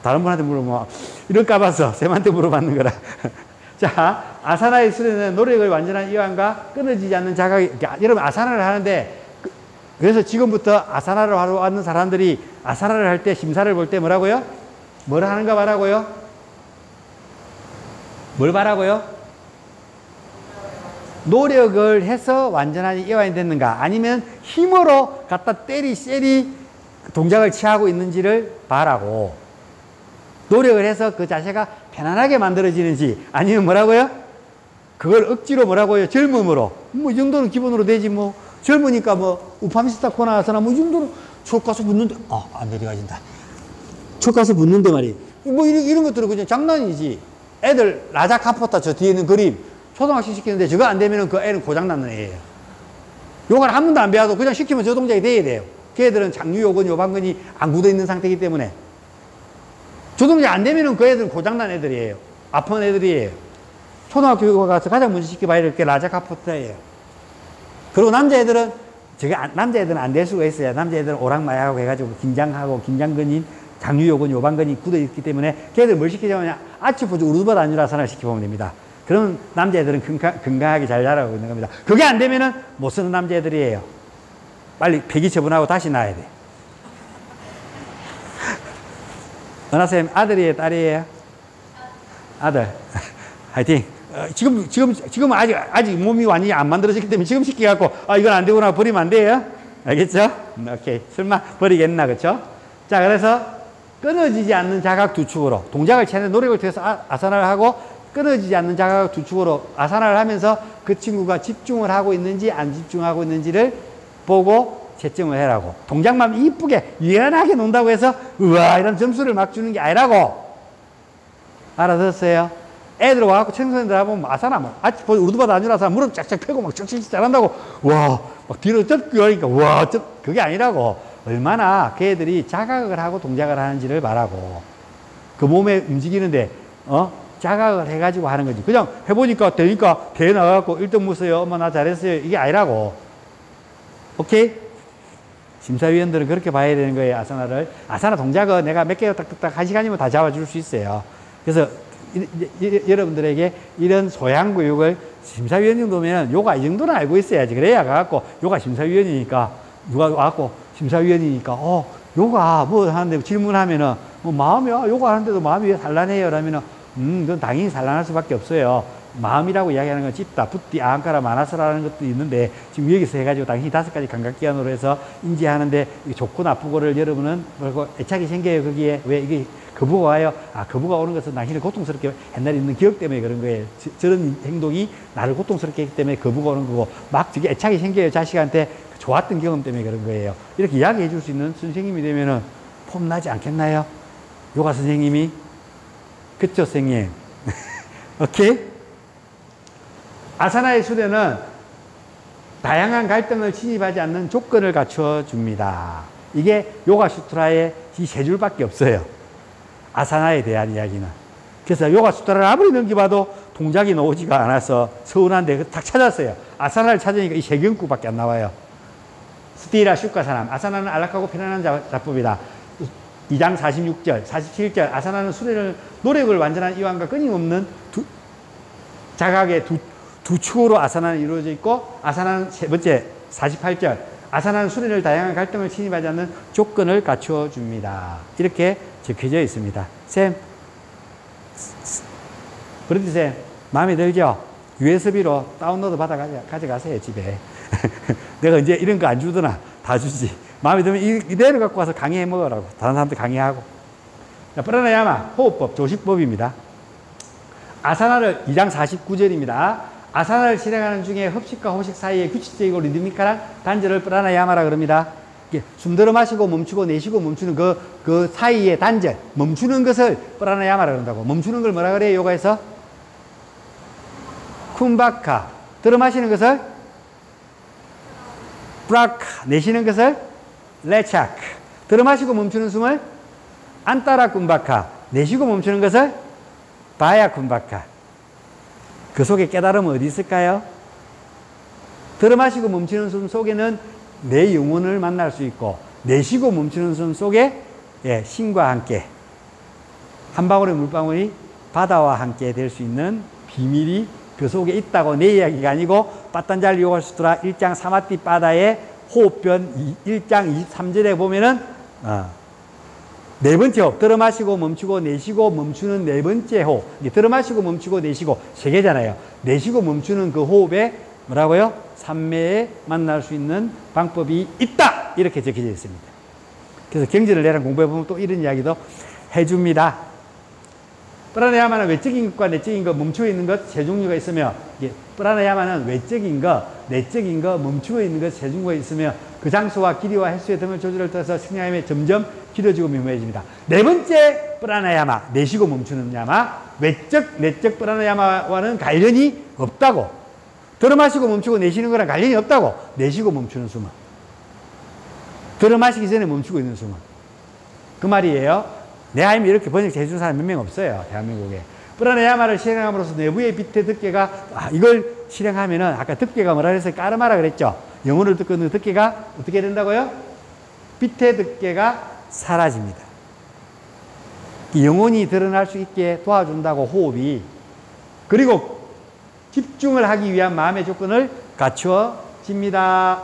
다른 분한테 물어보면, 이럴까 봐서 쌤한테 물어봤는 거라. 자, 아사나의 수련은 노력을 완전한 이완과 끊어지지 않는 자각이, 여러분, 아사나를 하는데, 그래서 지금부터 아사나를 하러 왔는 사람들이 아사나를 할 때, 심사를 볼 때 뭐라고요? 뭘 하는가 봐라고요? 뭘 바라고요? 노력을 해서 완전하게 이완이 됐는가? 아니면 힘으로 갖다 세리 동작을 취하고 있는지를 바라고. 노력을 해서 그 자세가 편안하게 만들어지는지, 아니면 뭐라고요? 그걸 억지로 뭐라고요? 젊음으로. 뭐 이 정도는 기본으로 되지 뭐. 젊으니까 뭐 우파미스타 코나서나 뭐 이 정도는 촉 가서 붙는데 안 내려가진다. 촉 가서 붙는데 말이에요. 뭐 이런 것들은 그냥 장난이지. 애들 라자 카포타 저 뒤에 있는 그림 초등학생 시키는데 저거 안 되면은 그 애는 고장났는 애예요. 요걸 한 번도 안 배워도 그냥 시키면 저 동작이 돼야 돼요. 걔들은 장유요근 요방근이 안 굳어 있는 상태이기 때문에 저 동작 안 되면은 그 애들은 고장난 애들이에요. 아픈 애들이에요. 초등학교 가서 가장 먼저 시켜봐야 될 게 라자 카포타예요. 그리고 남자애들은 남자애들은 안 될 수가 있어요. 남자애들은 오락마약하고 해가지고 긴장하고 긴장근인 장유요근 요방근이 굳어 있기 때문에 걔들 뭘 시키자면 아치포즈 우르바다 안유라산을 시켜보면 됩니다. 그러면 남자애들은 건강하게 잘 자라고 있는 겁니다. 그게 안 되면은 못 쓰는 남자애들이에요. 빨리 폐기 처분하고 다시 낳아야 돼. 은하쌤 아들이에요, 딸이에요? 아들. 화이팅. 지금 아직 몸이 완전히 안 만들어졌기 때문에 지금 시켜갖고 이건 안 되구나 버리면 안 돼요. 알겠죠? 오케이. 설마 버리겠나, 그쵸? 자, 그래서 끊어지지 않는 자각 두 축으로 동작을 채는 노력을 통해서 아사나를 하고 끊어지지 않는 자각 두 축으로 아사나를 하면서 그 친구가 집중을 하고 있는지 안 집중하고 있는지를 보고 채점을 해라고. 동작만 이쁘게 유연하게 논다고 해서 우와 이런 점수를 막 주는 게 아니라고. 알아들었어요? 애들 와갖고 청소년들 하면 아사나 뭐 우르바다 안주라서 무릎 쫙쫙 펴고 막 쫙쫙 잘한다고 와 막 뒤로 젖고 하니까 와 그게 아니라고. 얼마나 그 애들이 자각을 하고 동작을 하는지를 말하고 그 몸에 움직이는데 자각을 해가지고 하는 거지. 그냥 해보니까 되니까 대회 나가갖고 1등 mus어요. 엄마 나 잘했어요. 이게 아니라고. 오케이? 심사위원들은 그렇게 봐야 되는 거예요. 아사나를. 아사나 동작은 내가 몇 개가 딱딱딱 1시간이면 다 잡아줄 수 있어요. 그래서 여러분들에게 이런 소양 교육을 심사위원 정도면 요가 이 정도는 알고 있어야지. 그래야 가갖고 요가 심사위원이니까 누가 와갖고 심사위원이니까 요가 뭐 하는데 질문하면은 뭐 마음이 요가 하는데도 마음이 왜 산란해요? 라면은 넌 당연히 산란할 수밖에 없어요. 마음이라고 이야기하는 건 찢다, 붓디, 아한카라, 마나스라는 것도 있는데 지금 여기서 해가지고 당신이 5가지 감각기관으로 해서 인지하는데 좋고 나쁘고를 여러분은 뭐고 애착이 생겨요. 거기에 왜 이게 거부가 와요? 아, 거부가 오는 것은 당신을 고통스럽게 옛날에 있는 기억 때문에 그런 거예요. 저런 행동이 나를 고통스럽게 했기 때문에 거부가 오는 거고 막 저게 애착이 생겨요. 자식한테 좋았던 경험 때문에 그런 거예요. 이렇게 이야기해 줄 수 있는 선생님이 되면은 폼나지 않겠나요? 요가 선생님이. 그쵸, 선생님? 오케이? 아사나의 수련은 다양한 갈등을 침입하지 않는 조건을 갖추어 줍니다. 이게 요가 수트라의 이 3줄밖에 없어요. 아사나에 대한 이야기는. 그래서 요가 수트라를 아무리 넘겨봐도 동작이 나오지가 않아서 서운한데 딱 찾았어요. 아사나를 찾으니까 이 3경구밖에 안 나와요. 스티라 슈카사남. 아사나는 안락하고 편안한 작법이다. 2장 46절, 47절. 아사나는 수련을 노력을 완전한 이완과 끊임없는 자각의 두 축으로 아사나는 이루어져 있고, 아사나는 세 번째 48절. 아사나는 수련을 다양한 갈등을 침입하지 않는 조건을 갖추어 줍니다. 이렇게 적혀져 있습니다. 쌤, 브런디 쌤, 마음에 들죠? USB로 다운로드 받아 가져가세요, 집에. 내가 이제 이런 거 안 주더나 다 주지. 마음에 들면 이대로 갖고 와서 강의해 먹으라고. 다른 사람들 강의하고. 프라나야마, 호흡법, 조식법입니다. 아사나를 2장 49절입니다. 아사나를 실행하는 중에 흡식과 호식 사이에 규칙적이고 리드미컬한 단절을 프라나야마라 그럽니다. 숨들어 마시고 멈추고 내쉬고 멈추는 그 사이의 단절, 멈추는 것을 프라나야마라 그런다고. 멈추는 걸 뭐라 그래요, 요가에서? 쿰바카. 들어 마시는 것을 브라카. 내쉬는 것을 레차크. 들어 마시고 멈추는 숨을 안따라 쿰바카. 내쉬고 멈추는 것을 바야 쿰바카. 그 속에 깨달음은 어디 있을까요? 들어 마시고 멈추는 숨 속에는 내 영혼을 만날 수 있고, 내쉬고 멈추는 숨 속에 신과 함께 한 방울의 물방울이 바다와 함께 될 수 있는 비밀이 그 속에 있다고. 내 이야기가 아니고 빠딴잘 요가 수트라 1장 사마티 바다의 호흡변 1장 23절에 보면은 네 번째 호흡, 들어 마시고 멈추고 내쉬고 멈추는 네 번째 호흡. 들어 마시고 멈추고 내쉬고 3개잖아요. 내쉬고 멈추는 그 호흡에 뭐라고요? 삼매에 만날 수 있는 방법이 있다. 이렇게 적혀져 있습니다. 그래서 경전을 내랑 공부해보면 또 이런 이야기도 해줍니다. 프라나야마는 외적인 것과 내적인 것, 멈추어 있는 것 세 종류가 있으며, 프라나야마는 외적인 것, 내적인 것, 멈추어 있는 것 세 종류가 있으며, 그 장소와 길이와 횟수의 등을 조절을 떠서 승량함이 점점 길어지고 미묘해집니다. 네 번째 프라나야마, 내쉬고 멈추는 야마, 외적, 내적 프라나야마와는 관련이 없다고. 들어 마시고 멈추고 내쉬는 거랑 관련이 없다고. 내쉬고 멈추는 숨은. 들어 마시기 전에 멈추고 있는 숨은. 그 말이에요. 내 아이면 이렇게 번역해 준 사람 몇 명 없어요, 대한민국에. 프라나야마를 실행함으로써 내부의 빛의 득계가, 이걸 실행하면은, 아까 득계가 뭐라 그랬어요? 까르마라 그랬죠? 영혼을 듣는 득계가 어떻게 된다고요? 빛의 득계가 사라집니다. 영혼이 드러날 수 있게 도와준다고, 호흡이. 그리고 집중을 하기 위한 마음의 조건을 갖추어집니다.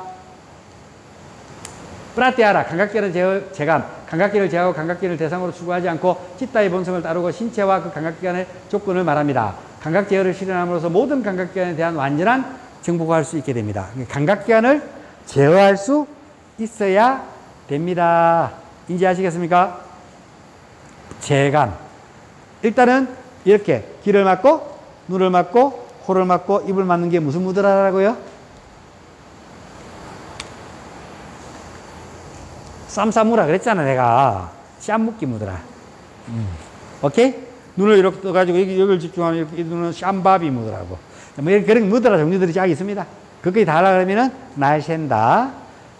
프라티아라, 감각기관을 제감, 감각기를 제하고 감각기를 대상으로 추구하지 않고 치타의 본성을 따르고 신체와 그 감각기관의 조건을 말합니다. 감각 제어를 실현함으로써 모든 감각기관에 대한 완전한 정복을 할 수 있게 됩니다. 감각기관을 제어할 수 있어야 됩니다. 인지하시겠습니까? 제감. 일단은 이렇게 귀를 막고 눈을 막고 코를 막고 입을 막는 게 무슨 무드라라고요? 쌈싸무라 그랬잖아, 내가. 쌈묵기 무드라. 오케이? 눈을 이렇게 떠가지고 여기를 집중하면 이렇게 눈은 쌈바비 무드라고. 뭐 그런 무드라 종류들이 쫙 있습니다. 그것까지 다 하려고 하면은 날 샌다.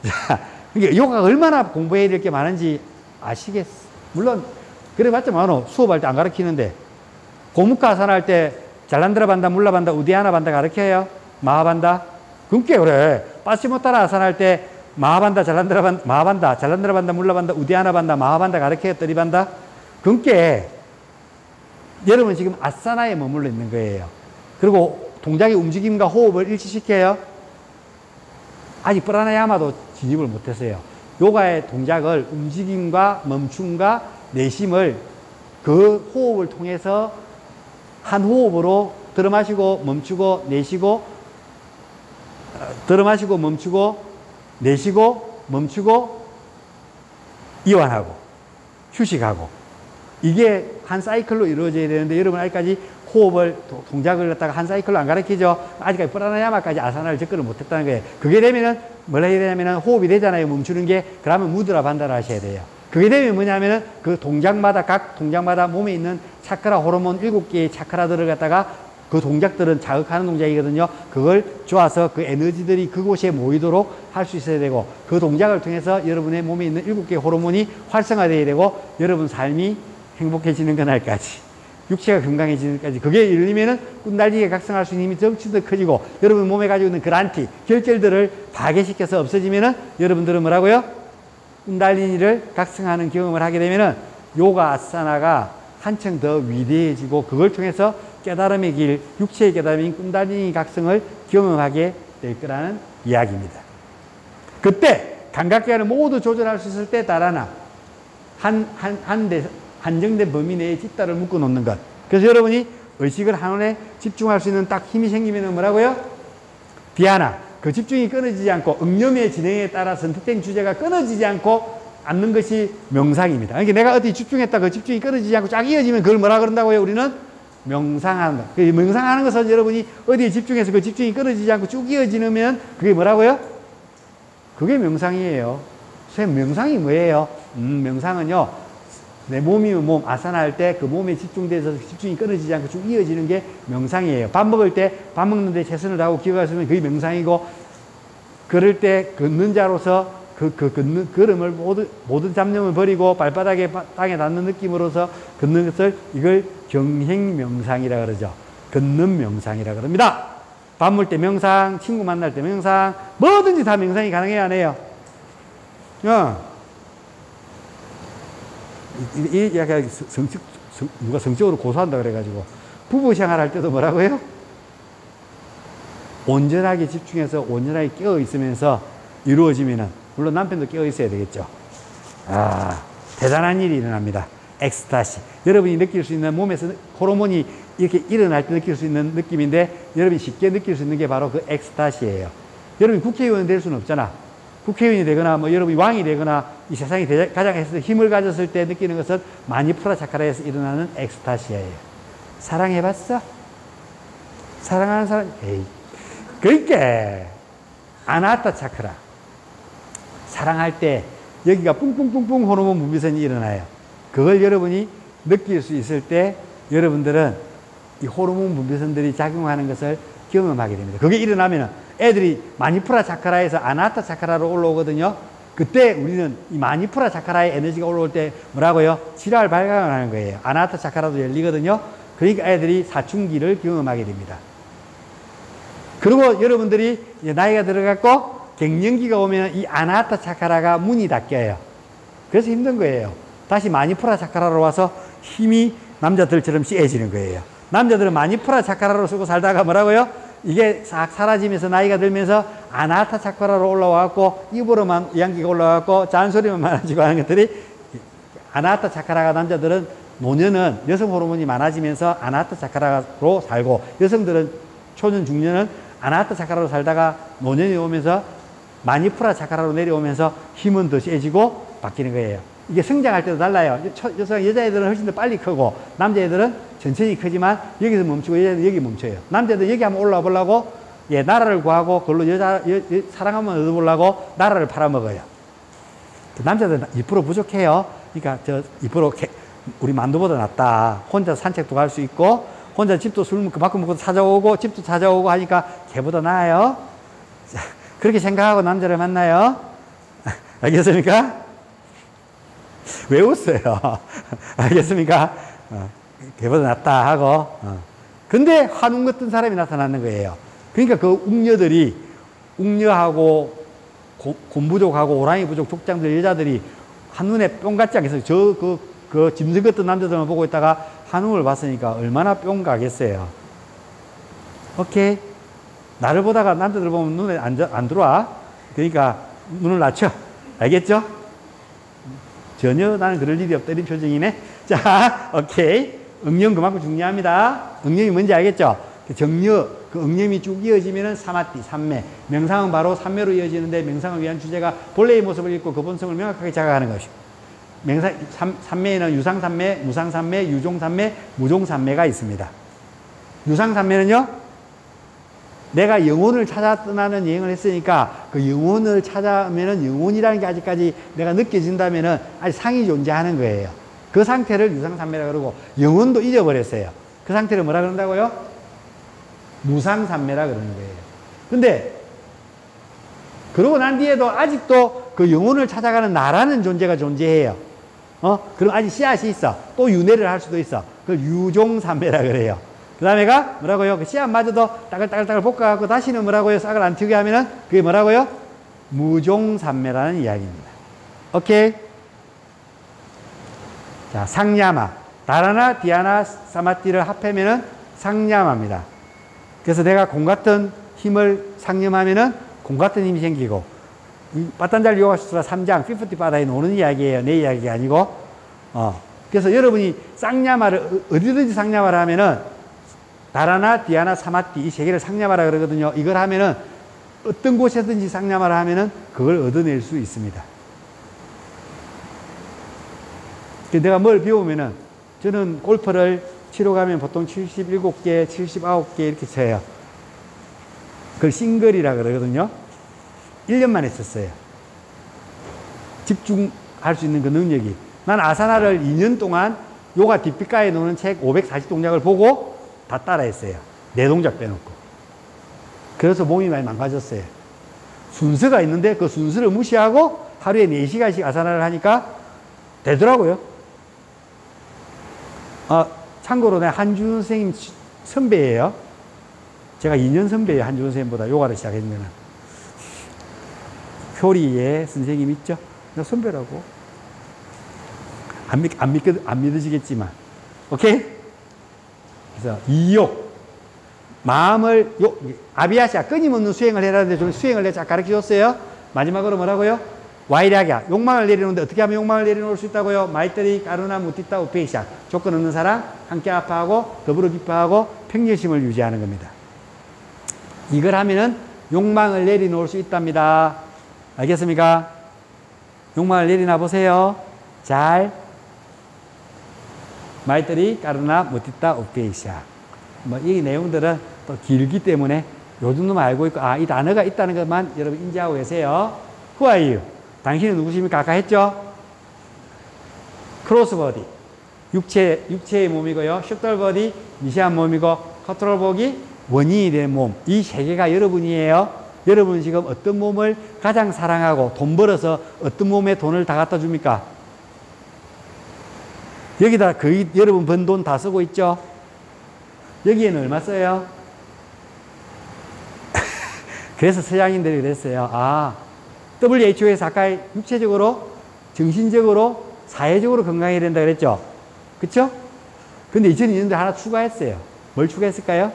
자, 이게 요가가 얼마나 공부해야 될 게 많은지 아시겠어? 물론, 그래봤자 많어. 수업할 때 안 가르치는데. 고무카 아사나 할 때 잘란드라 반다, 물라 반다, 우디아나 반다 가르쳐요? 마하반다? 그게 그래. 빠시모타라 아사나 할 때 마하반다, 잘란드라 반다, 마하반다, 잘란드라 반다, 물라 반다, 우디아나 반다, 마하반다 가르쳐요? 떠리 반다? 그게 여러분 지금 아사나에 머물러 있는 거예요. 그리고 동작의 움직임과 호흡을 일치시켜요? 아직 프라나야마도 진입을 못했어요. 요가의 동작을 움직임과 멈춤과 내심을 그 호흡을 통해서 한 호흡으로 들어 마시고 멈추고 내쉬고, 들어 마시고 멈추고 내쉬고 멈추고 이완하고 휴식하고, 이게 한 사이클로 이루어져야 되는데 여러분 아직까지 호흡을 동작을 갖다가 한 사이클로 안 가르치죠. 아직까지 프라나야마까지 아사나를 접근을 못했다는 거예요. 그게 되면은 뭘 해야 되냐면은 호흡이 되잖아요. 멈추는 게. 그러면 무드라 반다를 하셔야 돼요. 그게 되면 뭐냐면은 그 동작마다 각 동작마다 몸에 있는 차크라 호르몬 7개의 차크라들을 갖다가 그 동작들은 자극하는 동작이거든요. 그걸 좋아서 그 에너지들이 그곳에 모이도록 할 수 있어야 되고, 그 동작을 통해서 여러분의 몸에 있는 7개의 호르몬이 활성화되어야 되고, 여러분 삶이 행복해지는 그날까지, 육체가 건강해지는 까지, 그게 이르면은 꾼달리게 각성할 수 있는 힘이 점점 더 커지고, 여러분 몸에 가지고 있는 그란티, 결절들을 파괴시켜서 없어지면은 여러분들은 뭐라고요? 꾼달리니를 각성하는 경험을 하게 되면은 요가 아사나가 한층 더 위대해지고, 그걸 통해서 깨달음의 길, 육체의 깨달음인 꾼달리니 각성을 경험하게 될 거라는 이야기입니다. 그때 감각기관을 모두 조절할 수 있을 때 달아나 한정된 범위 내에 집단을 묶어 놓는 것. 그래서 여러분이 의식을 한원에 집중할 수 있는 딱 힘이 생기면 뭐라고요? 디아나. 그 집중이 끊어지지 않고 응념의 진행에 따라 선택된 주제가 끊어지지 않고 않는 것이 명상입니다. 그러니까 내가 어디 집중했다 그 집중이 끊어지지 않고 쫙 이어지면 그걸 뭐라 그런다고요? 우리는 명상하는 것. 그 명상하는 것은 여러분이 어디에 집중해서 그 집중이 끊어지지 않고 쭉 이어지면 그게 뭐라고요? 그게 명상이에요. 선생님, 명상이 뭐예요? 명상은요, 내 몸이면 몸, 아사나 할 때 그 몸에 집중돼서 집중이 끊어지지 않고 쭉 이어지는 게 명상이에요. 밥 먹을 때, 밥 먹는데 최선을 다하고 기억할 수 있으면 그게 명상이고, 걸을 때 걷는 자로서 걷는 걸음을 모든 잡념을 버리고 발바닥에 땅에 닿는 느낌으로서 걷는 것을 이걸 경행명상이라 그러죠. 걷는 명상이라 그럽니다. 밥 먹을 때 명상, 친구 만날 때 명상, 뭐든지 다 명상이 가능해요, 안 해요? 이 약간 누가 성적으로 고소한다 그래가지고 부부 생활할 때도 뭐라고요? 온전하게 집중해서 온전하게 깨어 있으면서 이루어지면은, 물론 남편도 깨어 있어야 되겠죠. 대단한 일이 일어납니다. 엑스타시. 여러분이 느낄 수 있는 몸에서 호르몬이 이렇게 일어날 때 느낄 수 있는 느낌인데, 여러분이 쉽게 느낄 수 있는 게 바로 그 엑스타시예요. 여러분이 국회의원 될 수는 없잖아. 국회의원이 되거나 뭐 여러분이 왕이 되거나 이 세상에 가장 힘을 가졌을 때 느끼는 것은 마니푸라 차크라에서 일어나는 엑스타시예요. 사랑해봤어? 사랑하는 사람? 에이. 그러니까 아나타 차크라. 사랑할 때 여기가 뿡뿡뿡뿡 호르몬 분비선이 일어나요. 그걸 여러분이 느낄 수 있을 때 여러분들은 이 호르몬 분비선들이 작용하는 것을 경험하게 됩니다. 그게 일어나면은 애들이 마니푸라 차크라에서 아나타 차크라로 올라오거든요. 그때 우리는 이 마니푸라 차크라의 에너지가 올라올 때 뭐라고요? 질화를 발광하는 거예요. 아나타 차크라도 열리거든요. 그러니까 애들이 사춘기를 경험하게 됩니다. 그리고 여러분들이 이제 나이가 들어갔고 갱년기가 오면 이 아나타 차크라가 문이 닫혀요. 그래서 힘든 거예요. 다시 마니푸라 차크라로 와서 힘이 남자들처럼 쎄해지는 거예요. 남자들은 마니푸라 차크라로 쓰고 살다가 뭐라고요? 이게 싹 사라지면서 나이가 들면서 아나타 차크라로 올라와갖고 입으로만 양기가 올라와갖고 잔소리만 많아지고 하는 것들이, 아나타 차크라가 남자들은 노년은 여성 호르몬이 많아지면서 아나타 차크라로 살고, 여성들은 초년 중년은 아나타 차크라로 살다가 노년이 오면서 마니푸라 차크라로 내려오면서 힘은 더 세지고 바뀌는 거예요. 이게 성장할 때도 달라요. 여자애들은 훨씬 더 빨리 크고 남자애들은 천천히 크지만 여기서 멈추고 여자애들은 여기 멈춰요. 남자애들은 여기 한번 올라와 보려고 나라를 구하고 그걸로 사랑 한번 얻어보려고 나라를 팔아먹어요. 남자들은 2% 부족해요. 그러니까 2% 우리 만두보다 낫다. 혼자 산책도 갈 수 있고 혼자 집도 술 먹고 밥도 먹고 찾아오고 집도 찾아오고 하니까 걔보다 나아요. 그렇게 생각하고 남자를 만나요. 알겠습니까? 왜 웃어요? 알겠습니까? 걔보다 낫다 하고. 근데 한웅 같은 사람이 나타나는 거예요. 그러니까 그 웅녀들이, 웅녀하고 곰부족하고 호랑이 부족 족장들 여자들이 한눈에 뿅 같지 않겠어요? 그 짐승 같은 남자들만 보고 있다가 한웅을 봤으니까 얼마나 뿅 가겠어요? 오케이. 나를 보다가 남자들 보면 눈에 안 들어와. 그러니까 눈을 낮춰. 알겠죠? 전혀 나는 그럴 일이 없다 이런 표정이네. 자, 오케이. 응용 그만큼 중요합니다. 응용이 뭔지 알겠죠? 정려, 그 응념이 쭉 이어지면은 사마띠, 삼매. 명상은 바로 삼매로 이어지는데 명상을 위한 주제가 본래의 모습을 읽고 그 본성을 명확하게 자각하는 것이고. 삼매에는 유상삼매, 무상삼매, 유종삼매, 무종삼매가 있습니다. 유상삼매는요, 내가 영혼을 찾아 떠나는 여행을 했으니까 그 영혼을 찾아면은 영혼이라는 게 아직까지 내가 느껴진다면은 아직 상이 존재하는 거예요. 그 상태를 유상삼매라 그러고 영혼도 잊어버렸어요. 그 상태를 뭐라 그런다고요? 무상삼매라 그러는 거예요. 근데 그러고 난 뒤에도 아직도 그 영혼을 찾아가는 나라는 존재가 존재해요. 그럼 아직 씨앗이 있어. 또 윤회를 할 수도 있어. 그걸 유종삼매라 그래요. 그 다음에가 뭐라고요? 그 씨앗마저도 따글따글따글 볶아갖고 다시는 뭐라고요? 싹을 안 튀게 하면은 그게 뭐라고요? 무종삼매라는 이야기입니다. 오케이? 자, 상야마. 다라나, 디아나, 사마띠를 합하면은 상야마입니다. 그래서 내가 공 같은 힘을 상념하면은 공 같은 힘이 생기고, 이 빠딴잘 요가수트라 3장, 50 바다에 노는 이야기예요. 내 이야기가 아니고. 그래서 여러분이 쌍야마를, 어디든지 상야마를 하면은, 다라나, 디아나, 사마띠, 이 세 개를 상야마라 그러거든요. 이걸 하면은, 어떤 곳에든지 상야마를 하면은, 그걸 얻어낼 수 있습니다. 내가 뭘 배우면은, 저는 골프를 치러 가면 보통 77개, 79개 이렇게 쳐요. 그걸 싱글이라 그러거든요. 1년만 했었어요. 집중할 수 있는 그 능력이. 난 아사나를 2년 동안 요가 뒷빛가에 놓는 책 540 동작을 보고 다 따라했어요. 내 동작 빼놓고. 그래서 몸이 많이 망가졌어요. 순서가 있는데 그 순서를 무시하고 하루에 4시간씩 아사나를 하니까 되더라고요. 참고로 내가 한준 선생님 선배예요. 제가 2년 선배예요. 한준 선생님보다 요가를 시작했으면. 효리의 선생님 있죠? 나 선배라고. 안 믿으시겠지만. 오케이? 그래서 이욕. 마음을, 아비아시아, 끊임없는 수행을 해라는데 좀 수행을 내가 가르쳐 줬어요. 마지막으로 뭐라고요? 와이라기야. 욕망을 내려놓는데 어떻게 하면 욕망을 내려놓을 수 있다고요? 마이터리, 까루나, 무티타, 우페이샤. 조건 없는 사랑, 함께 아파하고, 더불어 기뻐하고, 평정심을 유지하는 겁니다. 이걸 하면은 욕망을 내려놓을 수 있답니다. 알겠습니까? 욕망을 내리나 보세요. 잘. 마이터리, 까르나, 무티타, 우페이샤. 이 내용들은 또 길기 때문에 요 정도만 알고 있고, 이 단어가 있다는 것만 여러분 인지하고 계세요. Who are you? 당신은 누구십니까? 아까 했죠? 크로스버디. 육체의 몸이고요. 슈터버디, 미세한 몸이고, 컨트롤복이 원인이 된 몸. 이 세 개가 여러분이에요. 여러분 지금 어떤 몸을 가장 사랑하고 돈 벌어서 어떤 몸에 돈을 다 갖다 줍니까? 여기다 거의 여러분 번 돈 다 쓰고 있죠? 여기에는 얼마 써요? 그래서 서양인들이 그랬어요. WHO에서 아까 육체적으로, 정신적으로, 사회적으로 건강해야 된다 그랬죠? 그쵸? 근데 2002년도에 하나 추가했어요. 뭘 추가했을까요?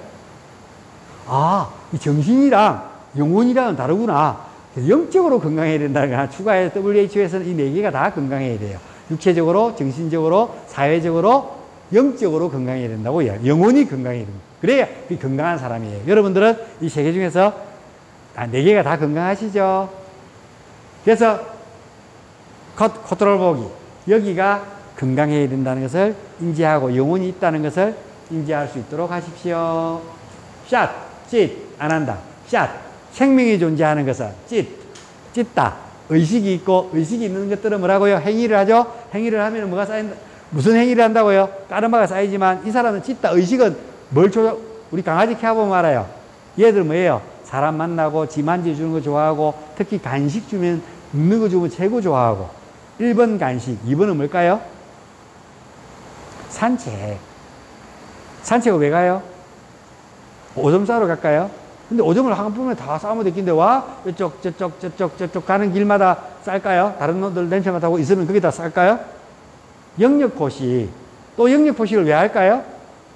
이 정신이랑 영혼이랑은 다르구나. 영적으로 건강해야 된다는 거 하나 추가해서 WHO에서는 이 네 개가 다 건강해야 돼요. 육체적으로, 정신적으로, 사회적으로, 영적으로 건강해야 된다고 이야기. 영혼이 건강해야 됩니다. 그래야 건강한 사람이에요. 여러분들은 이 세 개 중에서 네 개가 다 건강하시죠? 그래서 컨트롤 보기. 여기가 건강해야 된다는 것을 인지하고 영혼이 있다는 것을 인지할 수 있도록 하십시오. 샷, 찢, 안 한다. 샷, 생명이 존재하는 것은 찢다. 의식이 있고 의식이 있는 것들은 뭐라고요? 행위를 하죠. 행위를 하면 뭐가 쌓인다? 무슨 행위를 한다고요? 까르마가 쌓이지만 이 사람은 찢다. 의식은 우리 강아지 키워보면 알아요. 얘들 뭐예요? 사람 만나고 지 만져주는 거 좋아하고 특히 간식 주면 먹는 거 주면 최고 좋아하고 1번 간식, 2번은 뭘까요? 산책. 산책을 왜 가요? 오줌 싸러 갈까요? 근데 오줌을 한 번에 다 싸우면 되겠는데 저쪽 가는 길마다 쌀까요? 다른 놈들 냄새 맡아고 있으면 거기다 쌀까요? 영역포식. 또 영역포식을 왜 할까요?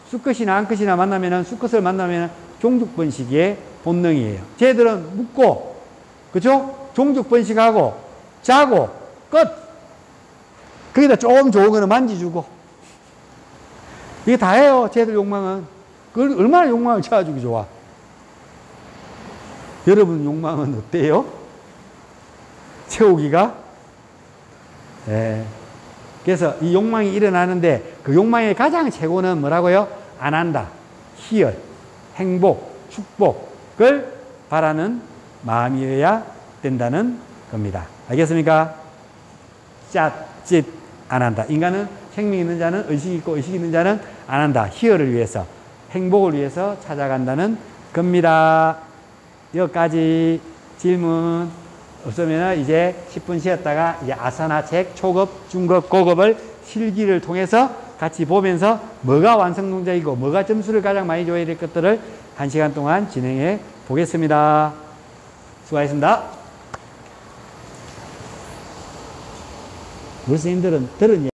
수컷이나 암컷이나 만나면은, 수컷을 만나면 종족번식의 본능이에요. 쟤들은 묻고, 그죠? 종족번식하고, 자고, 끝! 거기다 좀 좋은 거는 만지주고. 이게 다예요, 쟤들 욕망은. 그걸 얼마나 욕망을 채워주기 좋아. 여러분 욕망은 어때요? 채우기가? 예. 그래서 이 욕망이 일어나는데 그 욕망의 가장 최고는 뭐라고요? 안 한다. 희열, 행복, 축복을 바라는 마음이어야 된다는 겁니다. 알겠습니까? 짰짓 안 한다. 인간은 생명 있는 자는 의식 있고 의식 있는 자는 안 한다. 희열을 위해서, 행복을 위해서 찾아간다는 겁니다. 여기까지 질문 없으면 이제 10분 쉬었다가 이제 아사나 책 초급, 중급, 고급을 실기를 통해서 같이 보면서 뭐가 완성 동작이고 뭐가 점수를 가장 많이 줘야 될 것들을 1시간 동안 진행해 보겠습니다. 수고하셨습니다. 우리 선생님들은 들은